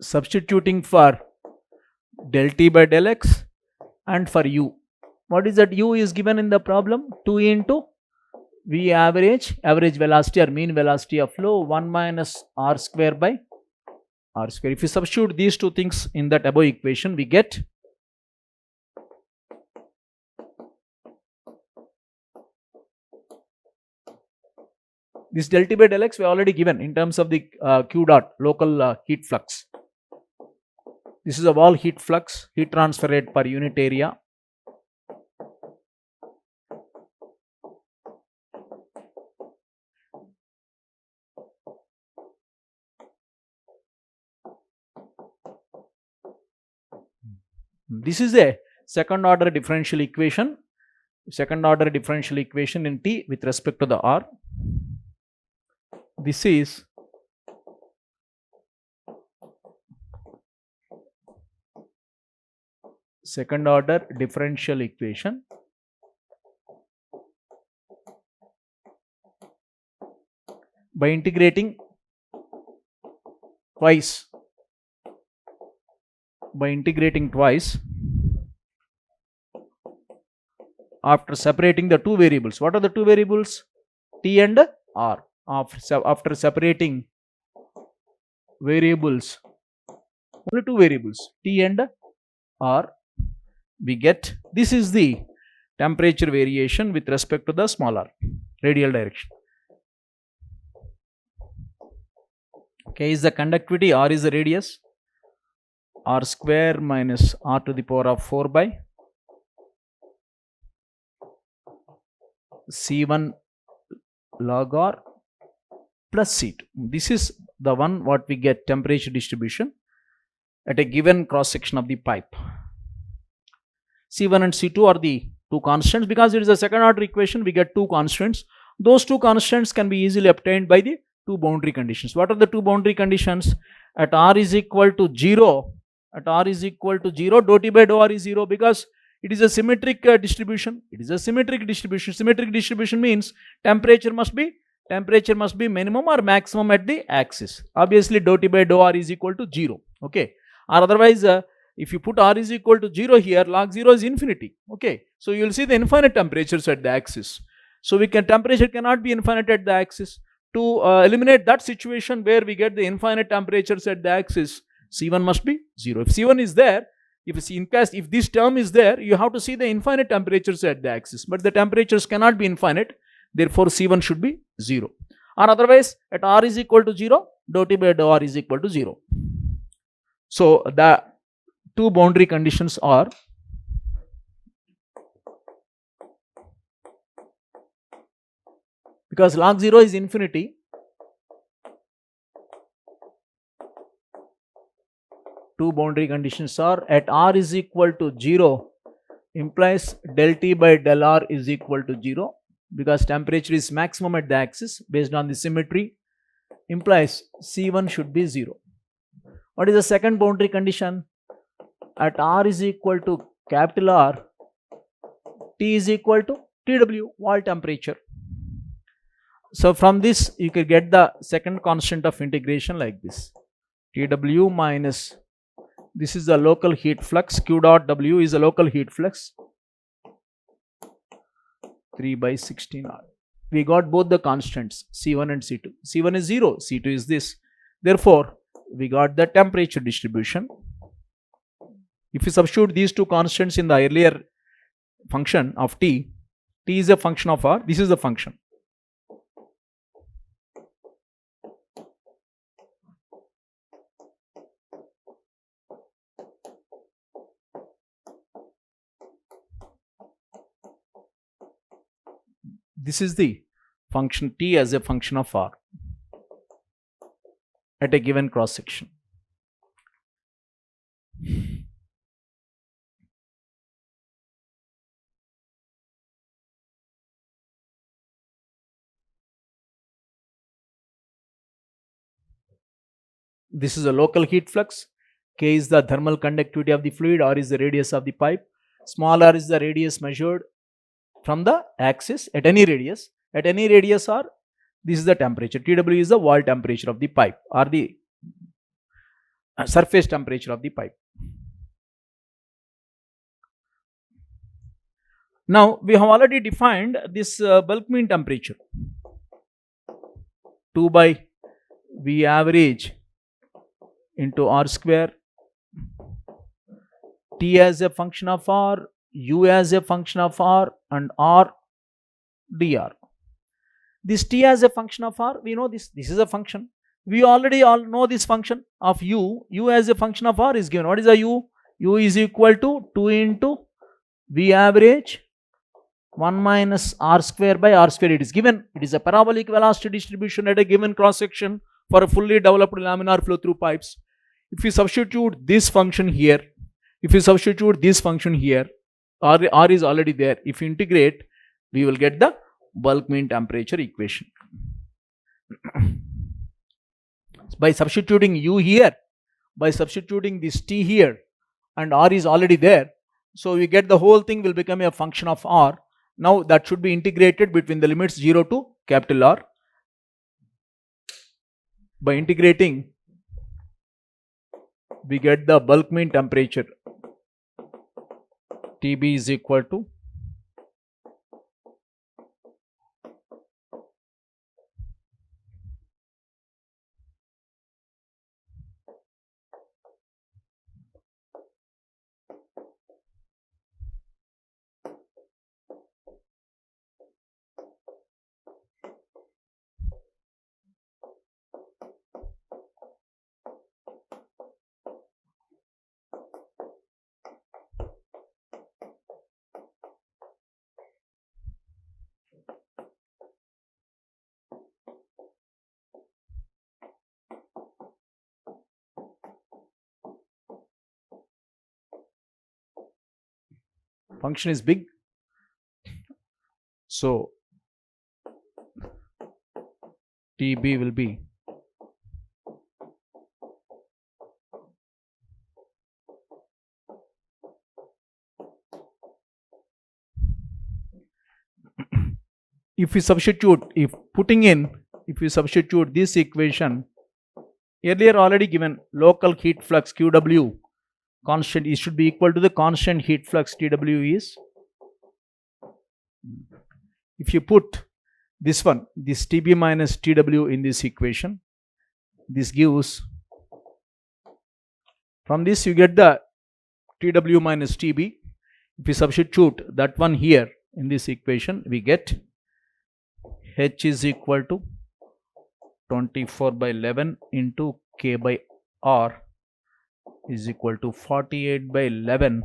Substituting for del T by del x and for u. What is that? U is given in the problem, 2 into V average, average velocity or mean velocity of flow, 1 minus r square by r square. If you substitute these two things in that above equation, we get this del T by del x we already given in terms of the q dot, local heat flux. This is a wall heat flux, heat transfer rate per unit area. This is a second order differential equation, in T with respect to the R. This is second order differential equation by integrating twice. After separating the two variables. What are the two variables? T and R. After separating variables, only two variables, T and R, we get, this is the temperature variation with respect to the small r, radial direction. K is the conductivity, R is the radius, r square minus r to the power of 4 by C1 log r plus C2. This is the one what we get temperature distribution at a given cross section of the pipe. C1 and C2 are the two constants. Because it is a second order equation, we get two constants. Those two constants can be easily obtained by the two boundary conditions. What are the two boundary conditions? At r is equal to 0, dou T by dou r is 0, because it is a symmetric distribution. Symmetric distribution means temperature must be minimum or maximum at the axis. Obviously dou T by dou r is equal to 0. Okay. Or otherwise if you put r is equal to 0 here, log 0 is infinity. Okay. So you will see the infinite temperatures at the axis. So temperature cannot be infinite at the axis. To eliminate that situation where we get the infinite temperatures at the axis, C1 must be 0. If C1 is there, if this term is there, you have to see the infinite temperatures at the axis. But the temperatures cannot be infinite. Therefore, C1 should be 0. Or otherwise, at r is equal to 0, dou T by dou r is equal to 0. So the two boundary conditions are because log 0 is infinity. Two boundary conditions are at r is equal to 0 implies del T by del R is equal to 0 because temperature is maximum at the axis based on the symmetry, implies C1 should be 0. What is the second boundary condition? At R is equal to capital R, T is equal to TW, wall temperature. So from this you can get the second constant of integration like this, TW minus, this is the local heat flux, Q dot W is a local heat flux, 3 by 16 R. We got both the constants C1 and C2. C1 is 0, C2 is this. Therefore, we got the temperature distribution. If you substitute these two constants in the earlier function of T, T is a function of R, this is the function. This is the function T as a function of R at a given cross section. This is a local heat flux. K is the thermal conductivity of the fluid, R is the radius of the pipe. Small r is the radius measured from the axis at any radius. At any radius R, this is the temperature. TW is the wall temperature of the pipe or the surface temperature of the pipe. Now we have already defined this bulk mean temperature, 2 by V average into R square, T as a function of R, U as a function of R, and R dr. This T as a function of R, we know this is a function. We already all know this function of U. U as a function of R is given. What is the U? U is equal to 2 into V average 1 minus R square by R square. It is given. It is a parabolic velocity distribution at a given cross section for a fully developed laminar flow through pipes. If you substitute this function here, if you substitute this function here, R is already there. If you integrate, we will get the bulk mean temperature equation. By substituting U here, by substituting this T here, and R is already there, so we get the whole thing will become a function of R. Now that should be integrated between the limits 0 to capital R. By integrating, we get the bulk mean temperature, TB is equal to function is big, so TB will be if we substitute, if we substitute this equation, earlier already given local heat flux QW constant, it should be equal to the constant heat flux TW is. If you put this one, this TB minus TW in this equation, this gives, from this you get the TW minus TB. If you substitute that one here in this equation, we get H is equal to 24 by 11 into K by R is equal to 48 by 11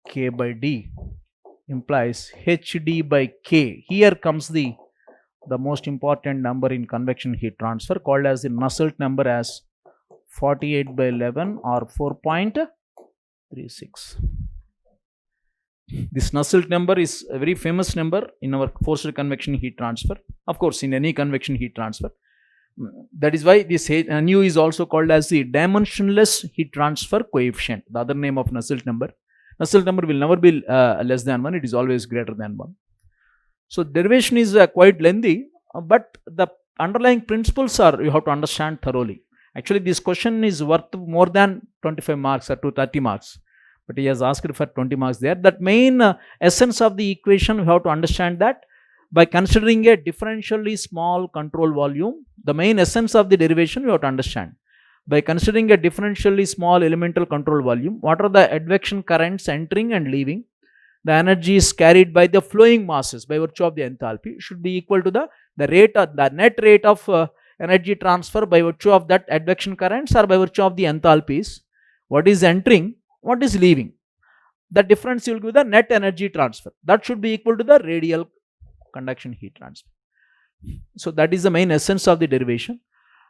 K by D, implies HD by K. Here comes the the most important number in convection heat transfer, called as the Nusselt number as 48 by 11 or 4.36. This Nusselt number is a very famous number in our forced convection heat transfer, of course in any convection heat transfer. That is why this nu is also called as the dimensionless heat transfer coefficient, the other name of Nusselt number. Nusselt number will never be less than 1, it is always greater than 1. So derivation is quite lengthy, but the underlying principles are, you have to understand thoroughly. Actually this question is worth more than 25 marks or to 30 marks. But he has asked for 20 marks there. That main essence of the equation, we have to understand that by considering a differentially small control volume, the main essence of the derivation we have to understand. By considering a differentially small elemental control volume, what are the advection currents entering and leaving? The energy is carried by the flowing masses by virtue of the enthalpy should be equal to the rate of the net rate of energy transfer by virtue of that advection currents or by virtue of the enthalpies. What is entering? What is leaving? The difference will give the net energy transfer. That should be equal to the radial conduction heat transfer. So that is the main essence of the derivation.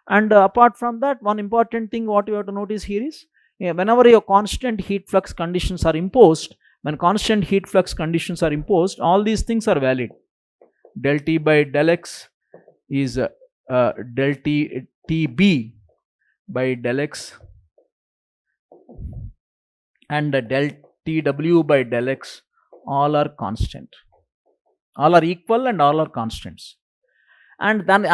And apart from that, one important thing what you have to notice here is, whenever your constant heat flux conditions are imposed, when constant heat flux conditions are imposed, all these things are valid. Del T by del X is del TB by del X, and del TW by del X, all are constant, all are equal and all are constants. And then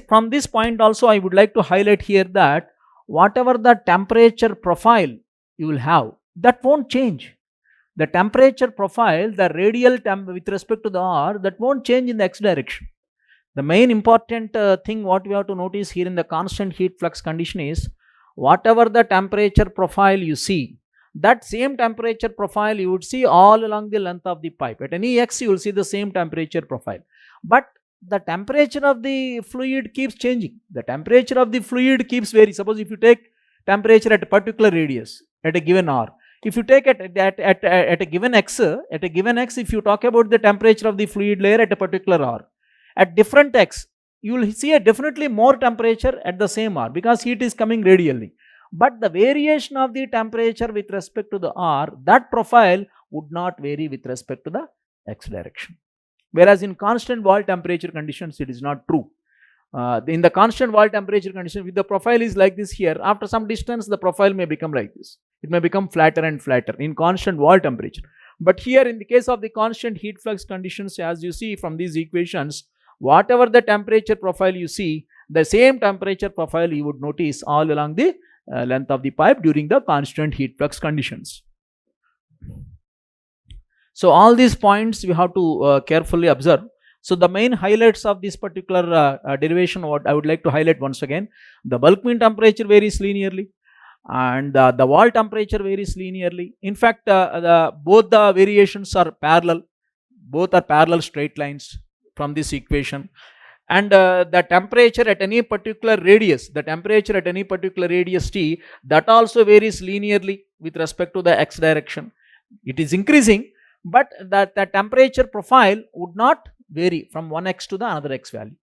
from this point also I would like to highlight here that whatever the temperature profile you will have, that won't change. The temperature profile, the radial with respect to the R, that won't change in the X direction. The main important thing what we have to notice here in the constant heat flux condition is, whatever the temperature profile you see, that same temperature profile you would see all along the length of the pipe. At any X you will see the same temperature profile. But the temperature of the fluid keeps changing. The temperature of the fluid keeps varying. Suppose if you take temperature at a particular radius at a given R, if you take at a given X, if you talk about the temperature of the fluid layer at a particular R, at different X, you will see a definitely more temperature at the same R because heat is coming radially. But the variation of the temperature with respect to the R, that profile would not vary with respect to the X direction. Whereas in constant wall temperature conditions, it is not true. In the constant wall temperature condition, if the profile is like this here, after some distance, the profile may become like this. It may become flatter and flatter in constant wall temperature. But here in the case of the constant heat flux conditions, as you see from these equations, whatever the temperature profile you see, the same temperature profile you would notice all along the length of the pipe during the constant heat flux conditions. So all these points we have to carefully observe. So the main highlights of this particular derivation, what I would like to highlight once again, the bulk mean temperature varies linearly and the wall temperature varies linearly. In fact, both the variations are parallel, both are parallel straight lines from this equation. And the temperature at any particular radius, the temperature at any particular radius T, that also varies linearly with respect to the X direction. It is increasing, but that the temperature profile would not vary from one X to the another X value.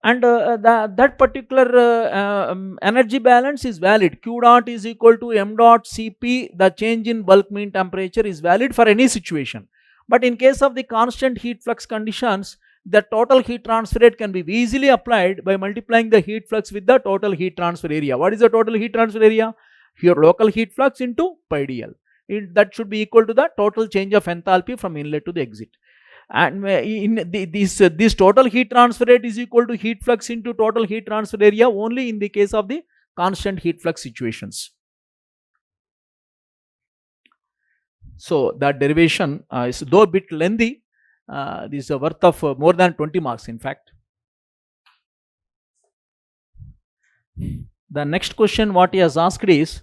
And that particular energy balance is valid. Q dot is equal to m dot Cp, the change in bulk mean temperature is valid for any situation. But in case of the constant heat flux conditions, the total heat transfer rate can be easily applied by multiplying the heat flux with the total heat transfer area. What is the total heat transfer area? Your local heat flux into pi dl. That should be equal to the total change of enthalpy from inlet to the exit. And in this total heat transfer rate is equal to heat flux into total heat transfer area only in the case of the constant heat flux situations. So that derivation is though a bit lengthy, this is a worth of more than 20 marks in fact. The next question what he has asked is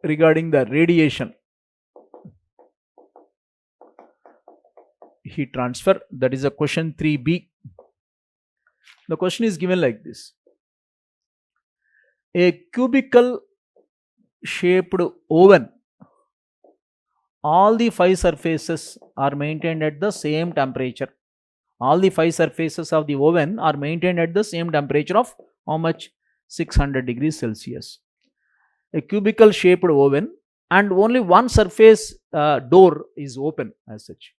regarding the radiation heat transfer, that is a question 3b. The question is given like this: a cubical shaped oven all the 5 surfaces are maintained at the same temperature. All the 5 surfaces of the oven are maintained at the same temperature of how much? 600 degrees Celsius. A cubical shaped oven, and only one surface door is open as such.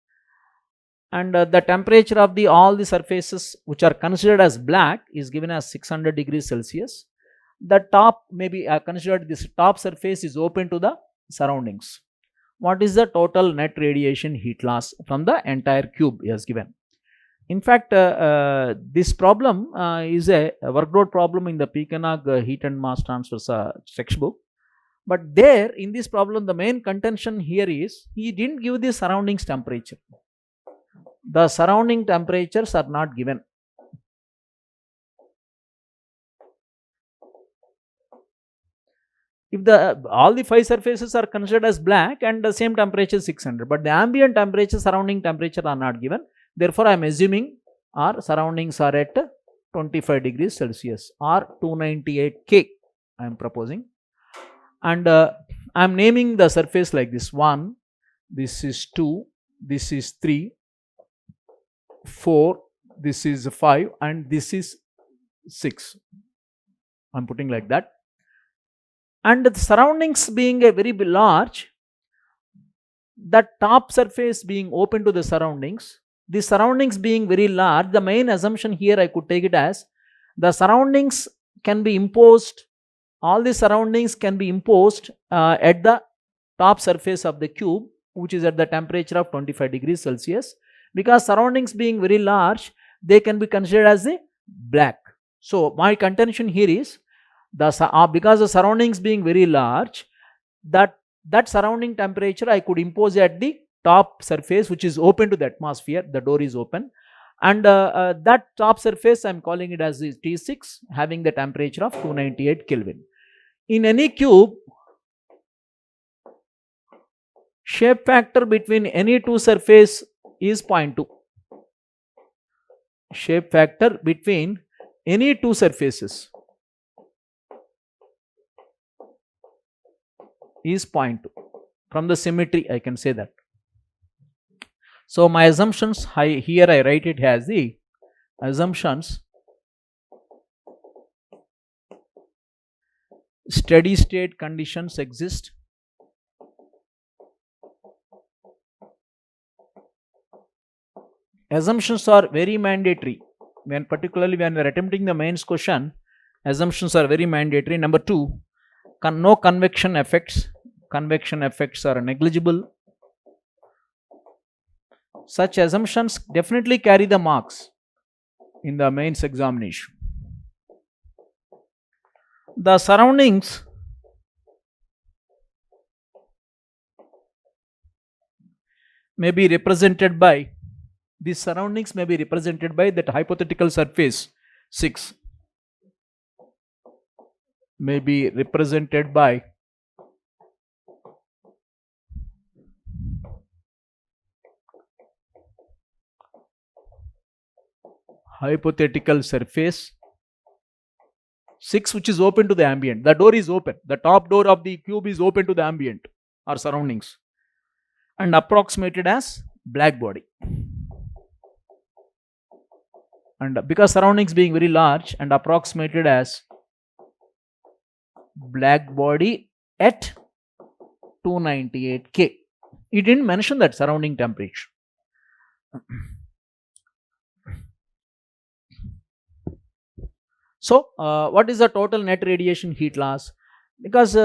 And the temperature of all the surfaces which are considered as black is given as 600 degrees Celsius. The top may be considered, this top surface is open to the surroundings. What is the total net radiation heat loss from the entire cube is given. In fact, this problem is a workload problem in the Pekenag heat and mass transfer textbook. But there in this problem, the main contention here is he didn't give the surroundings temperature. The surrounding temperatures are not given. If all the 5 surfaces are considered as black and the same temperature 600, but the ambient temperature, surrounding temperature are not given. Therefore, I am assuming our surroundings are at 25 degrees Celsius or 298 K. I am proposing, and I am naming the surface like this: 1, this is 2, this is 3, 4, this is 5, and this is 6. I am putting like that. And the surroundings being a very large, that top surface being open to the surroundings being very large, the main assumption here I could take it as the surroundings can be imposed, all the surroundings can be imposed at the top surface of the cube, which is at the temperature of 25 degrees Celsius. Because surroundings being very large, they can be considered as the black. So my contention here is because the surroundings being very large, that surrounding temperature I could impose at the top surface which is open to the atmosphere, the door is open, and that top surface I am calling it as T6, having the temperature of 298 Kelvin. In any cube, shape factor between any two surface is 0.2. Shape factor between any two surfaces is 0.2. From the symmetry I can say that. So my assumptions, here I write it as the assumptions: steady state conditions exist, assumptions are very mandatory particularly when we are attempting the mains question. Assumptions are very mandatory. Number 2, no convection effects are negligible. Such assumptions definitely carry the marks in the mains examination. The surroundings may be represented by that hypothetical surface 6, may be represented by hypothetical surface 6 which is open to the ambient. The door is open, the top door of the cube is open to the ambient or surroundings, and approximated as black body. And because surroundings being very large, and approximated as black body at 298 K. He didn't mention that surrounding temperature. So what is the total net radiation heat loss? Because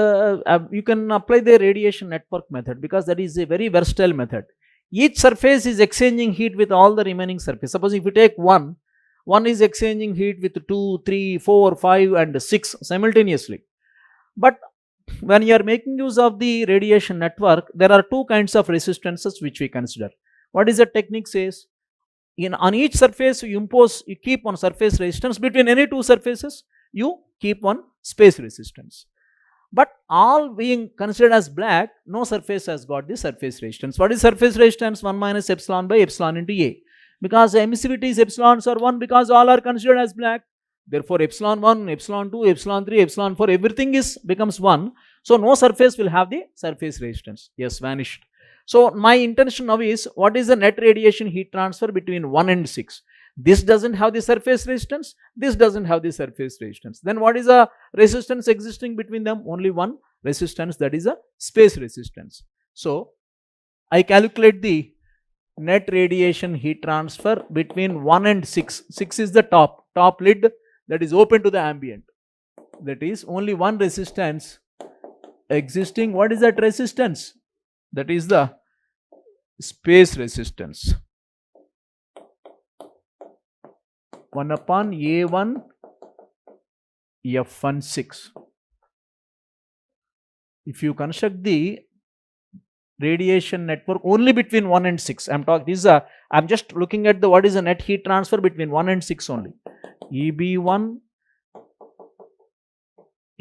you can apply the radiation network method, because that is a very versatile method. Each surface is exchanging heat with all the remaining surface. Suppose if you take one is exchanging heat with 2, 3, 4, 5 and 6 simultaneously. But when you are making use of the radiation network, there are two kinds of resistances which we consider. What is the technique says? On each surface you keep one surface resistance. Between any two surfaces you keep one space resistance. But all being considered as black, no surface has got the surface resistance. What is surface resistance? 1 minus epsilon by epsilon into A. Because the emissivities epsilons are 1, because all are considered as black. Therefore epsilon 1, epsilon 2, epsilon 3, epsilon 4, everything becomes 1. So no surface will have the surface resistance. Yes, vanished. So my intention now is, what is the net radiation heat transfer between 1 and 6? This doesn't have the surface resistance, this doesn't have the surface resistance. Then what is the resistance existing between them? Only one resistance, that is a space resistance. So I calculate the net radiation heat transfer between 1 and 6. 6 is the top lid that is open to the ambient. That is only one resistance existing. What is that resistance? That is the space resistance. 1 upon A1 F1 6. If you construct the radiation network only between 1 and 6, I'm just looking at the what is the net heat transfer between 1 and 6 only. EB1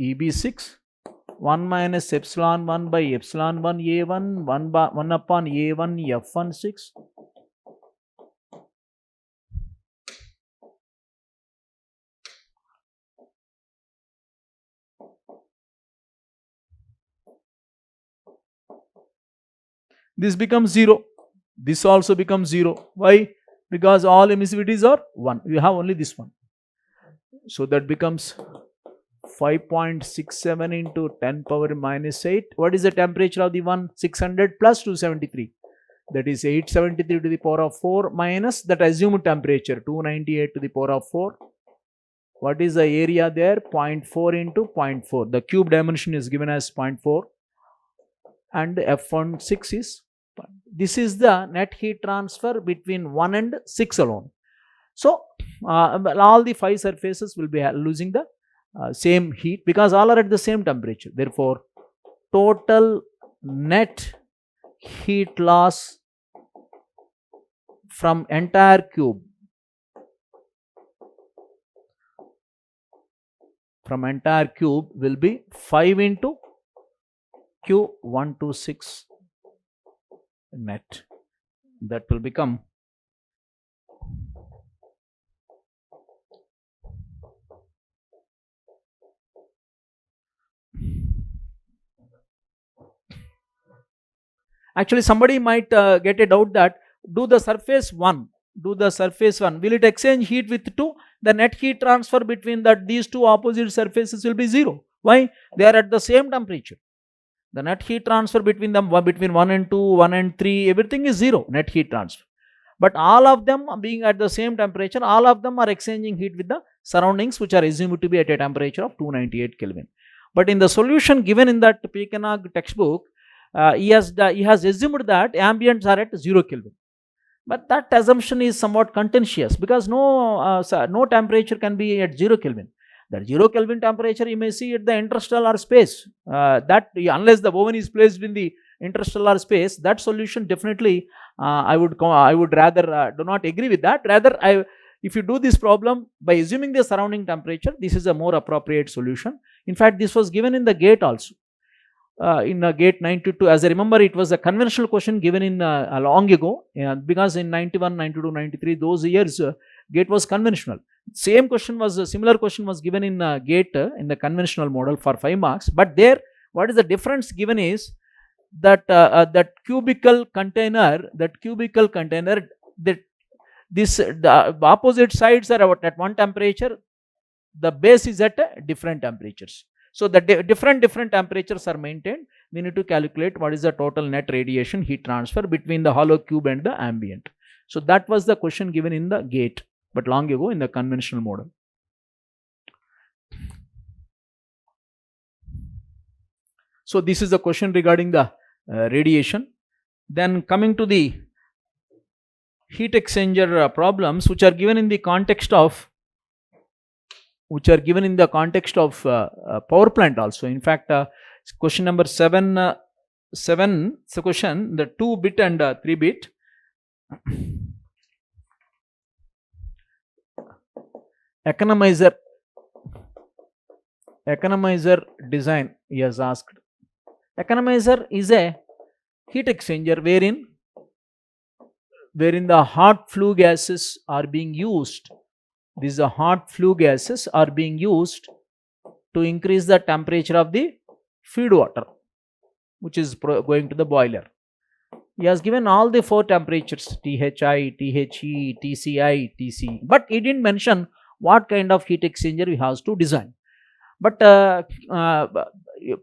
EB6 1 minus epsilon 1 by epsilon 1 A1 1 upon A1 F1 6. This becomes 0. This also becomes 0. Why? Because all emissivities are 1. You have only this one. So that becomes 5.67 into 10 power minus 8. What is the temperature of the one? 600 plus 273. That is 873 to the power of 4 minus that assumed temperature 298 to the power of 4. What is the area there? 0.4 into 0.4. The cube dimension is given as 0.4 and F1 6 is. This is the net heat transfer between 1 and 6 alone. So all the 5 surfaces will be losing the same heat because all are at the same temperature. Therefore, total net heat loss from entire cube will be 5 into Q126 net. That will become actually somebody might get a doubt that do the surface 1 will it exchange heat with 2? The net heat transfer between these two opposite surfaces will be 0. Why? They are at the same temperature. The net heat transfer between them, between 1 and 2, 1 and 3, everything is 0 net heat transfer. But all of them being at the same temperature, all of them are exchanging heat with the surroundings, which are assumed to be at a temperature of 298 Kelvin. But in the solution given in that Pekenog textbook, he has assumed that ambients are at 0 Kelvin. But that assumption is somewhat contentious because no temperature can be at 0 Kelvin. That 0 Kelvin temperature you may see at the interstellar space. Unless the oven is placed in the interstellar space, that solution definitely I would rather do not agree with that. Rather, if you do this problem by assuming the surrounding temperature, this is a more appropriate solution. In fact, this was given in the GATE also. In GATE 92, as I remember, it was a conventional question given in long ago, because in 91, 92, 93, those years GATE was conventional. Similar question was given in GATE in the conventional model for 5 marks. But there, what is the difference given is that that cubical container, the opposite sides are at one temperature, the base is at different temperatures. So the different temperatures are maintained. We need to calculate what is the total net radiation heat transfer between the hollow cube and the ambient. So that was the question given in the GATE, but long ago in the conventional model. So this is the question regarding the radiation. Then coming to the heat exchanger problems, which are given in the context of power plant also. In fact, question number 7 so question, the 2-bit and 3-bit. Economizer design, he has asked. Economizer is a heat exchanger wherein the hot flue gases are being used. These hot flue gases are being used to increase the temperature of the feed water, which is going to the boiler. He has given all the 4 temperatures, THI, THE, TCI, TC, but he didn't mention what kind of heat exchanger we have to design. But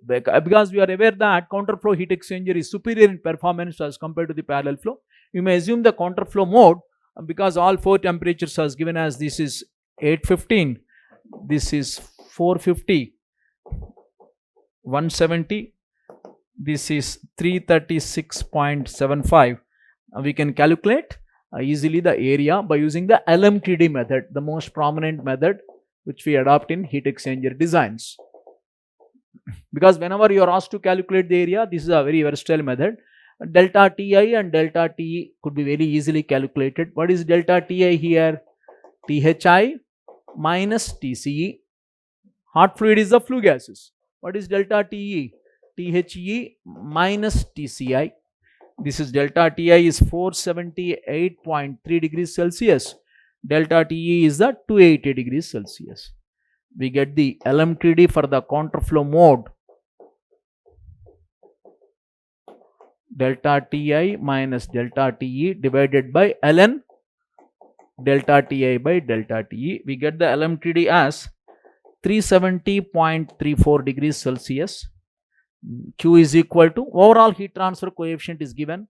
because we are aware that counterflow heat exchanger is superior in performance as compared to the parallel flow, you may assume the counterflow mode, because all 4 temperatures as given as this is 815, this is 450, 170, this is 336.75. We can calculate easily the area by using the LMTD method, the most prominent method which we adopt in heat exchanger designs. Because whenever you are asked to calculate the area, this is a very versatile method. Delta Ti and delta Te could be very easily calculated. What is delta Ti here? THI minus TCE. Hot fluid is the flue gases. What is delta TE? THE minus TCI. This is delta Ti is 478.3 degrees Celsius. Delta TE is the 280 degrees Celsius. We get the LMTD for the counterflow mode. Delta Ti minus delta Te divided by ln delta Ti by delta Te. We get the LMTD as 370.34 degrees Celsius. Q is equal to overall heat transfer coefficient is given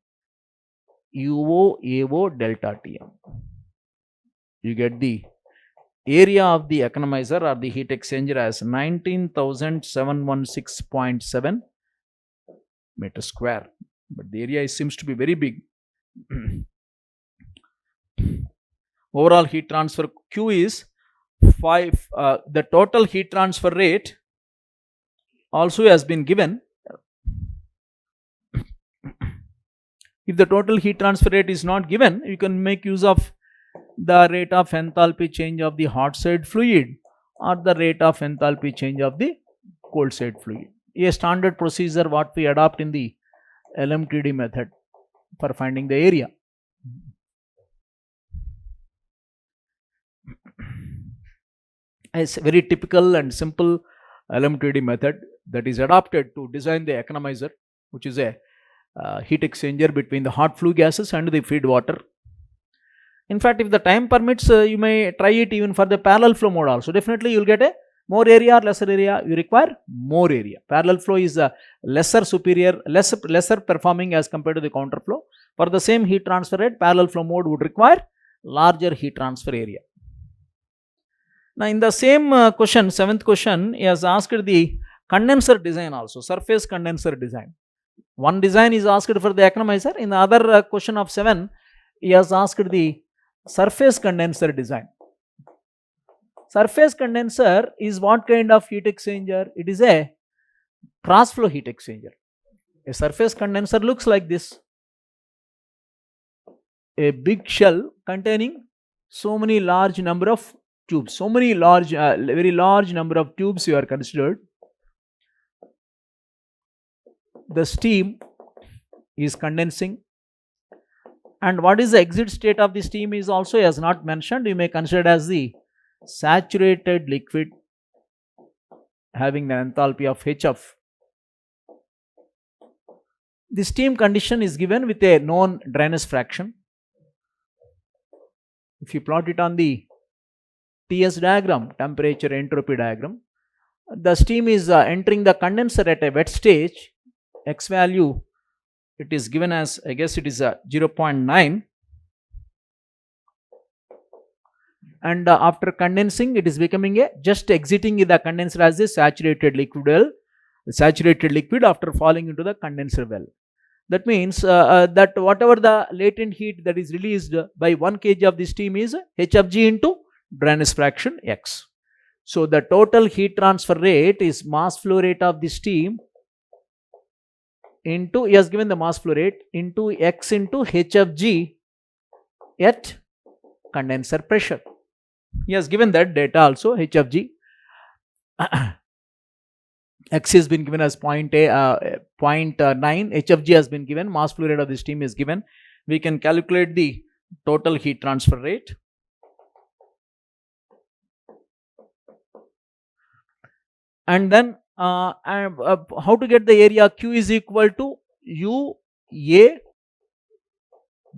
UO AO delta Tm. You get the area of the economizer or the heat exchanger as 19,716.7 meter square. But the area seems to be very big. Overall heat transfer Q is 5. The total heat transfer rate also has been given. If the total heat transfer rate is not given, you can make use of the rate of enthalpy change of the hot side fluid or the rate of enthalpy change of the cold side fluid. A standard procedure what we adopt in the LMTD method for finding the area. It's a very typical and simple LMTD method that is adopted to design the economizer, which is a heat exchanger between the hot flue gases and the feed water. In fact, if the time permits, you may try it even for the parallel flow mode also. Definitely you will get a more area or lesser area. You require more area. Parallel flow is a lesser performing as compared to the counter flow. For the same heat transfer rate, parallel flow mode would require larger heat transfer area. Now in the same question, 7th question, he has asked the condenser design also, surface condenser design. One design is asked for the economizer. In the other question of 7, he has asked the surface condenser design. Surface condenser is what kind of heat exchanger? It is a cross flow heat exchanger. A surface condenser looks like this. A big shell containing so many large number of tubes, so many large, very large number of tubes you are considered. The steam is condensing, and what is the exit state of the steam is also as not mentioned. You may consider as the saturated liquid having the enthalpy of HF. The steam condition is given with a known dryness fraction. If you plot it on the TS diagram, temperature entropy diagram, the steam is entering the condenser at a wet stage. X value, it is given as, I guess it is 0.9, and after condensing it is becoming a just exiting the condenser as a saturated liquid after falling into the condenser well. That means that whatever the latent heat that is released by 1 kg of the steam is HFG into dryness fraction X. So the total heat transfer rate is mass flow rate of the steam into, he has given the mass flow rate, into X into HFG at condenser pressure. He has given that data also, HFG. X has been given as 0.9, HFG has been given, mass flow rate of the steam is given. We can calculate the total heat transfer rate. And then how to get the area? Q is equal to U A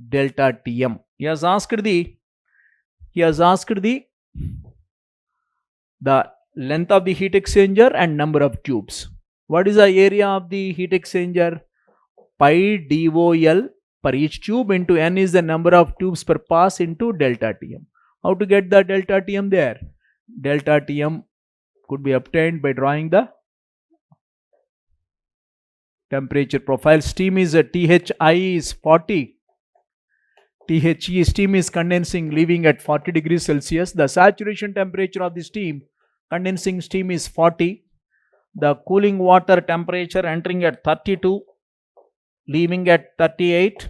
delta Tm. He has asked the length of the heat exchanger and number of tubes. What is the area of the heat exchanger? Pi dOL per each tube into n is the number of tubes per pass into delta Tm. How to get the delta Tm there? Delta Tm could be obtained by drawing the temperature profile. Steam is THI is 40. THE steam is condensing, leaving at 40 degrees Celsius. The saturation temperature of the steam, condensing steam, is 40. The cooling water temperature entering at 32, leaving at 38.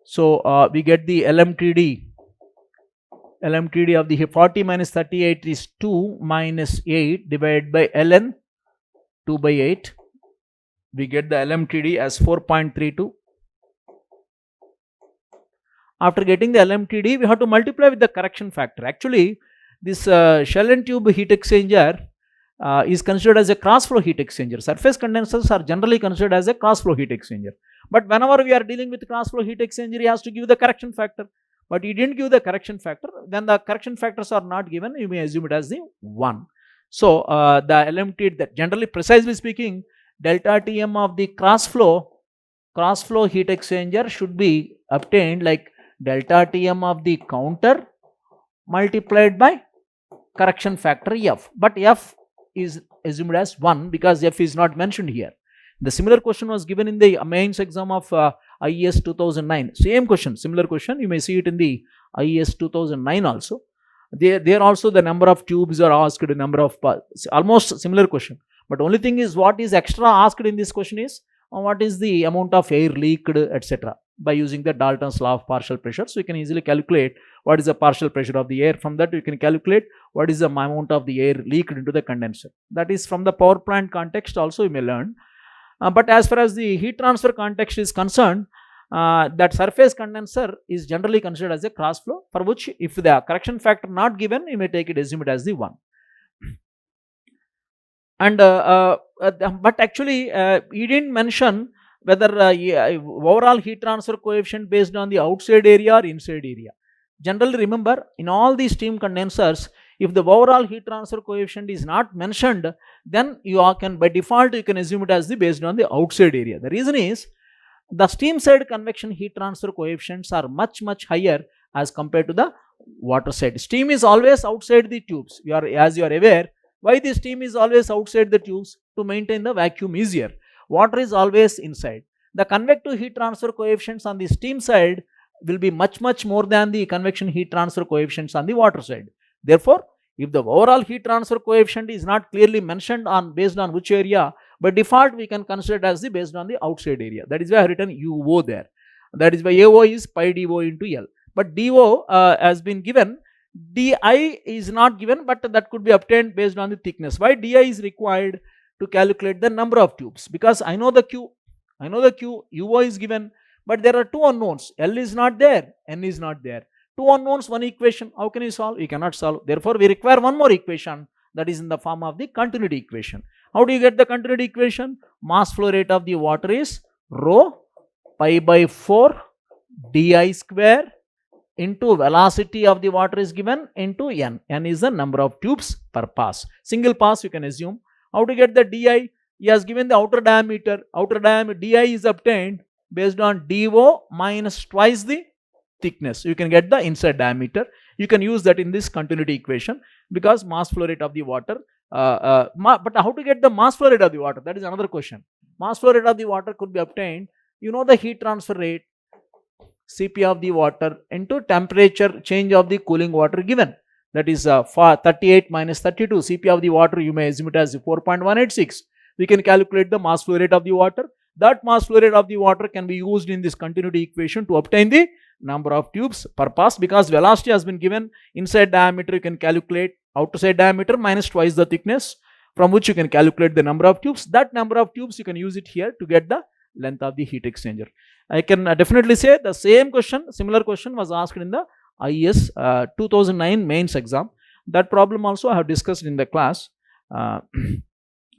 So we get the LMTD. LMTD of the 40 minus 38 is 2 minus 8 divided by ln 2 by 8. We get the LMTD as 4.32. After getting the LMTD, we have to multiply with the correction factor. Actually, this shell and tube heat exchanger is considered as a cross flow heat exchanger. Surface condensers are generally considered as a cross flow heat exchanger. But whenever we are dealing with cross flow heat exchanger, he has to give the correction factor. But he didn't give the correction factor. Then the correction factors are not given. You may assume it as the 1. So the LMTD, that generally, precisely speaking, delta Tm of the cross flow heat exchanger should be obtained like delta Tm of the counter multiplied by correction factor F. But F is assumed as 1 because F is not mentioned here. The similar question was given in the mains exam of IES 2009. Same question, similar question. You may see it in the IES 2009 also. There also the number of tubes are asked, number of almost similar question. But only thing is, what is extra asked in this question is what is the amount of air leaked, etc. by using the Dalton's law of partial pressure. So you can easily calculate what is the partial pressure of the air. From that you can calculate what is the amount of the air leaked into the condenser. That is from the power plant context also you may learn. But as far as the heat transfer context is concerned, that surface condenser is generally considered as a cross flow, for which if the correction factor not given, you may take it, assume it as the 1. And but actually he didn't mention whether overall heat transfer coefficient based on the outside area or inside area. Generally remember, in all these steam condensers, if the overall heat transfer coefficient is not mentioned, then you can by default you can assume it as the based on the outside area. The reason is the steam side convection heat transfer coefficients are much higher as compared to the water side. Steam is always outside the tubes. As you are aware, why the steam is always outside the tubes? To maintain the vacuum easier. Water is always inside. The convective heat transfer coefficients on the steam side will be much more than the convection heat transfer coefficients on the water side. Therefore, if the overall heat transfer coefficient is not clearly mentioned on based on which area, by default we can consider it as the based on the outside area. That is why I have written UO there. That is why AO is pi dO into L. But dO has been given. Di is not given, but that could be obtained based on the thickness. Why Di is required? To calculate the number of tubes, because I know the Q, UO is given, but there are two unknowns. L is not there, N is not there. Two unknowns, one equation. How can you solve? You cannot solve. Therefore, we require one more equation, that is in the form of the continuity equation. How do you get the continuity equation? Mass flow rate of the water is rho pi by 4 Di square into velocity of the water is given into N. N is the number of tubes per pass. Single pass you can assume. How to get the Di? He has given the outer diameter. Outer diameter Di is obtained based on dO minus twice the thickness. You can get the inside diameter. You can use that in this continuity equation because mass flow rate of the water. But how to get the mass flow rate of the water? That is another question. Mass flow rate of the water could be obtained. You know the heat transfer rate, Cp of the water into temperature change of the cooling water given. That is 38 minus 32. Cp of the water, you may assume it as 4.186. We can calculate the mass flow rate of the water. That mass flow rate of the water can be used in this continuity equation to obtain the number of tubes per pass, because velocity has been given. Inside diameter you can calculate outside diameter minus twice the thickness, from which you can calculate the number of tubes. That number of tubes you can use it here to get the length of the heat exchanger. I can definitely say the same question, similar question was asked in the IES 2009 mains exam. That problem also I have discussed in the class, the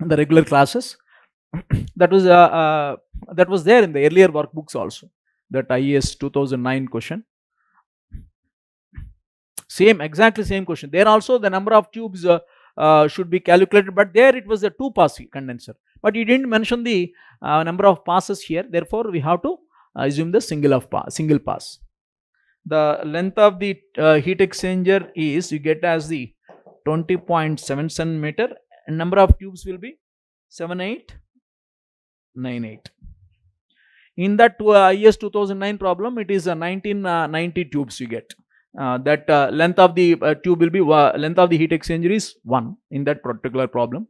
regular classes. That was there in the earlier workbooks also. that IAS 2009 question. Same, exactly same question. There also the number of tubes should be calculated, but there it was a 2-pass condenser. But he didn't mention the number of passes here. Therefore, we have to assume the single pass. The length of the heat exchanger is, you get as the 20.7 centimeter, and number of tubes will be 7898. In that IS 2009 problem, it is 1990 tubes you get. That length of the tube will be length of the heat exchanger is 1 in that particular problem.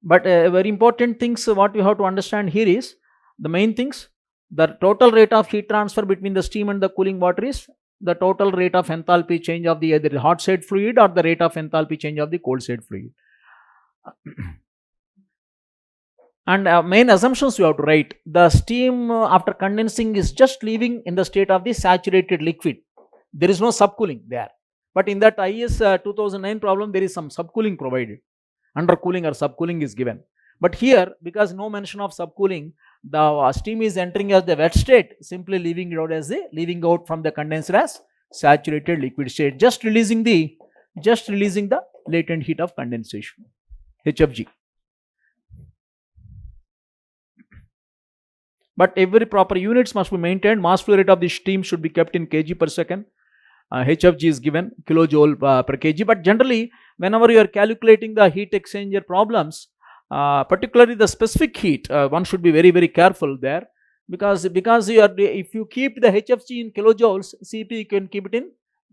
But very important things what we have to understand here is the main things. The total rate of heat transfer between the steam and the cooling water is the total rate of enthalpy change of the either the hot side fluid or the rate of enthalpy change of the cold side fluid. And main assumptions you have to write. The steam after condensing is just leaving in the state of the saturated liquid. There is no subcooling there. But in that IS 2009 problem, there is some subcooling provided. Undercooling or subcooling is given. But here, because no mention of subcooling, the steam is entering as the wet state, simply leaving it out as the leaving out from the condenser as saturated liquid state, just releasing the latent heat of condensation, HFG. But every proper units must be maintained. Mass flow rate of the steam should be kept in kg per second. HFG is given kilojoule per kg. But generally, whenever you are calculating the heat exchanger problems, particularly the specific heat, one should be very, very careful there, because you are, if you keep the HFG in kilojoules, CP you can keep it in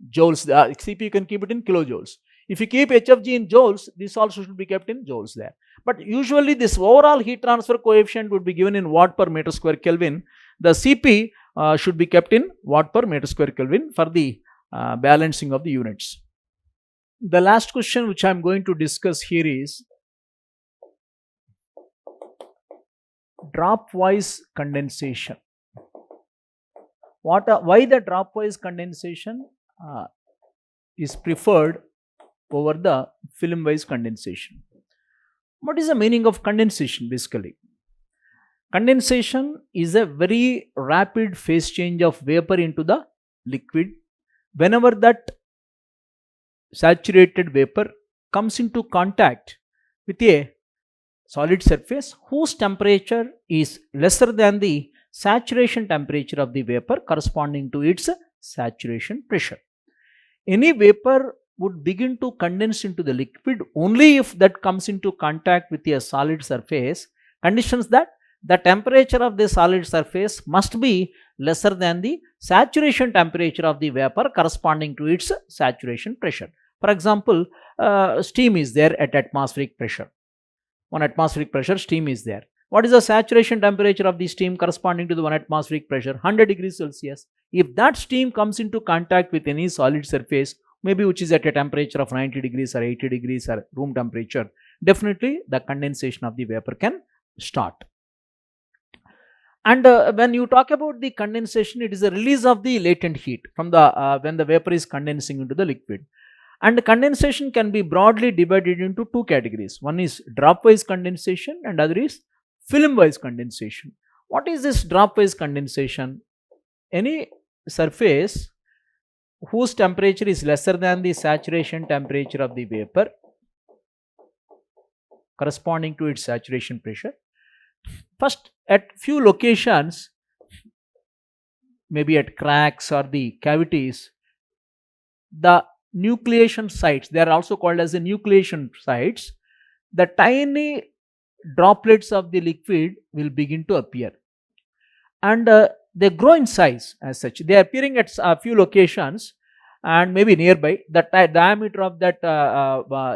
joules. CP you can keep it in kilojoules. If you keep HFG in joules, this also should be kept in joules there. But usually this overall heat transfer coefficient would be given in watt per meter square Kelvin. The CP should be kept in watt per meter square Kelvin for the balancing of the units. The last question which I am going to discuss here is drop-wise condensation. Why the drop-wise condensation is preferred over the film-wise condensation? What is the meaning of condensation basically? Condensation is a very rapid phase change of vapor into the liquid. Whenever that saturated vapor comes into contact with a solid surface whose temperature is lesser than the saturation temperature of the vapor corresponding to its saturation pressure. Any vapor would begin to condense into the liquid only if that comes into contact with a solid surface. Conditions that the temperature of the solid surface must be lesser than the saturation temperature of the vapor corresponding to its saturation pressure. For example, steam is there at atmospheric pressure. 1 atmospheric pressure, steam is there. What is the saturation temperature of the steam corresponding to the 1 atmospheric pressure? 100 degrees Celsius. If that steam comes into contact with any solid surface, maybe which is at a temperature of 90 degrees or 80 degrees or room temperature, definitely the condensation of the vapor can start. And when you talk about the condensation, it is a release of the latent heat from the when the vapor is condensing into the liquid. And condensation can be broadly divided into 2 categories. One is drop-wise condensation and other is film-wise condensation. What is this drop-wise condensation? Any surface whose temperature is lesser than the saturation temperature of the vapor corresponding to its saturation pressure. First, at few locations, maybe at cracks or the cavities, the nucleation sites, they are also called as the nucleation sites, the tiny droplets of the liquid will begin to appear, and they grow in size as such. They are appearing at a few locations and maybe nearby. The diameter of that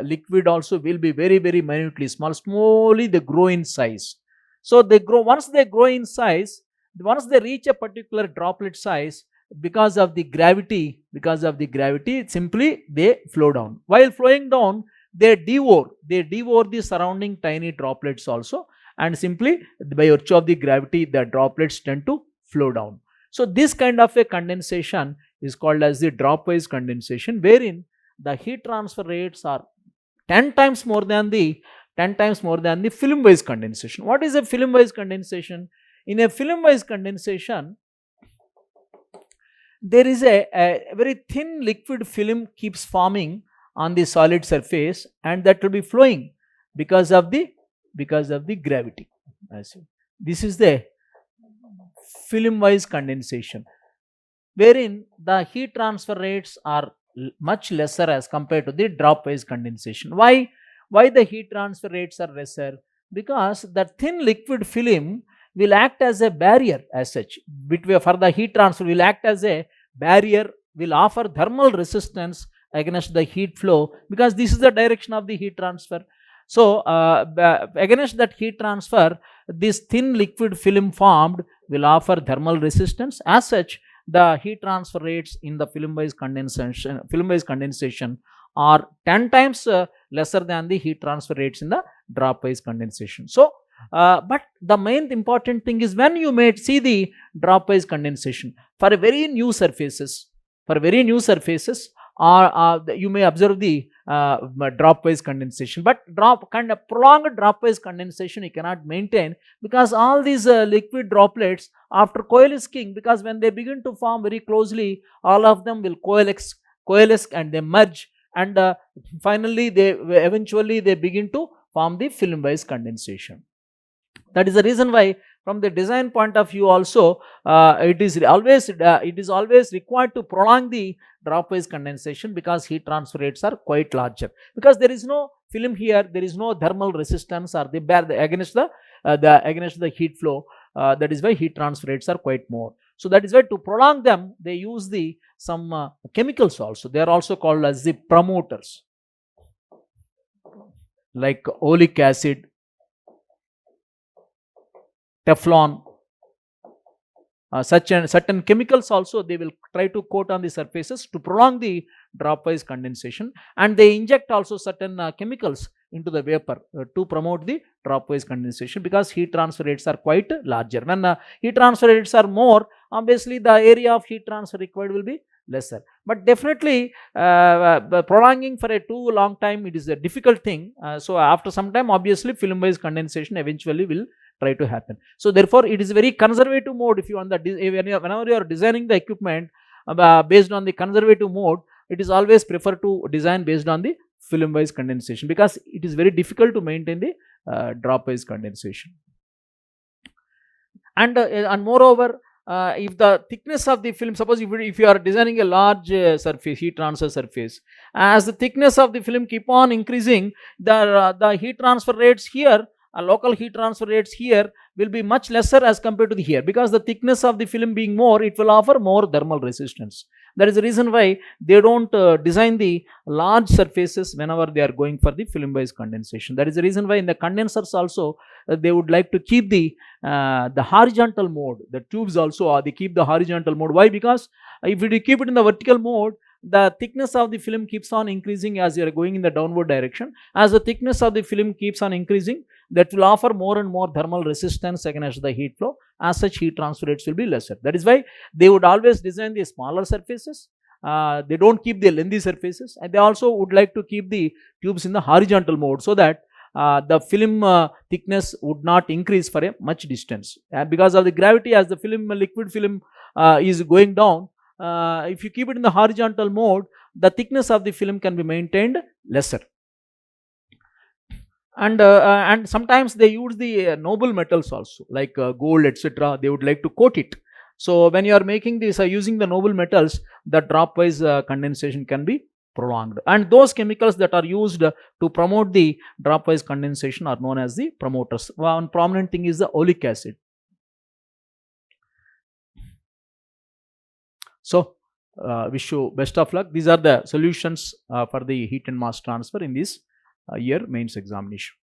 liquid also will be very, very minutely small. Slowly they grow in size. So they grow, once they grow in size, once they reach a particular droplet size, because of the gravity, simply they flow down. While flowing down, they devour the surrounding tiny droplets also, and simply by virtue of the gravity, the droplets tend to flow down. So this kind of a condensation is called as the drop-wise condensation, wherein the heat transfer rates are 10 times more than the 10 times more than the film wise condensation. What is a film wise condensation? In a film wise condensation, there is a very thin liquid film keeps forming on the solid surface, and that will be flowing because of the gravity. This is the film wise condensation, wherein the heat transfer rates are much lesser as compared to the drop wise condensation. Why the heat transfer rates are lesser? Because the thin liquid film will act as a barrier as such between, for the heat transfer, will act as a barrier, will offer thermal resistance against the heat flow, because this is the direction of the heat transfer. So against that heat transfer, this thin liquid film formed will offer thermal resistance. As such, the heat transfer rates in the film wise condensation are 10 times lesser than the heat transfer rates in the drop wise condensation. So but the main important thing is, when you may see the drop wise condensation for a very new surfaces, or you may observe the drop wise condensation, but prolonged drop wise condensation you cannot maintain, because all these liquid droplets, after coalescing, because when they begin to form very closely, all of them will coalesce and they merge, and finally eventually they begin to form the film wise condensation. That is the reason why, from the design point of view also, it is always required to prolong the drop wise condensation, because heat transfer rates are quite larger, because there is no film here, there is no thermal resistance or the against the heat flow. That is why heat transfer rates are quite more. So that is why, to prolong them, they use some chemicals also. They are also called as the promoters, like oleic acid, Teflon, certain chemicals also they will try to coat on the surfaces to prolong the drop wise condensation, and they inject also certain chemicals into the vapor to promote the drop wise condensation, because heat transfer rates are quite larger. When heat transfer rates are more, obviously the area of heat transfer required will be lesser. But definitely prolonging for a too long time, it is a difficult thing. So after some time, obviously film wise condensation eventually will try to happen. So therefore it is very conservative mode. If you on the whenever you are designing the equipment based on the conservative mode, it is always preferred to design based on the film wise condensation, because it is very difficult to maintain the drop wise condensation. And moreover, if the thickness of the film, suppose if you are designing a large surface, heat transfer surface, as the thickness of the film keep on increasing, the heat transfer rates here, local heat transfer rates here, will be much lesser as compared to the here, because the thickness of the film being more, it will offer more thermal resistance. That is the reason why they don't design the large surfaces whenever they are going for the film wise condensation. That is the reason why in the condensers also they would like to keep the horizontal mode. The tubes also they keep the horizontal mode. Why? Because if you keep it in the vertical mode, the thickness of the film keeps on increasing as you are going in the downward direction. As the thickness of the film keeps on increasing, that will offer more and more thermal resistance against the heat flow. As such, heat transfer rates will be lesser. That is why they would always design the smaller surfaces. They don't keep the lengthy surfaces, and they also would like to keep the tubes in the horizontal mode, so that the film thickness would not increase for a much distance. Because of the gravity, as the liquid film is going down, if you keep it in the horizontal mode, the thickness of the film can be maintained lesser. And sometimes they use the noble metals also, like gold, etc. They would like to coat it. So when you are making this using the noble metals, the drop wise condensation can be prolonged. And those chemicals that are used to promote the drop wise condensation are known as the promoters. One prominent thing is the oleic acid. So wish you best of luck. These are the solutions for the heat and mass transfer in this year mains examination.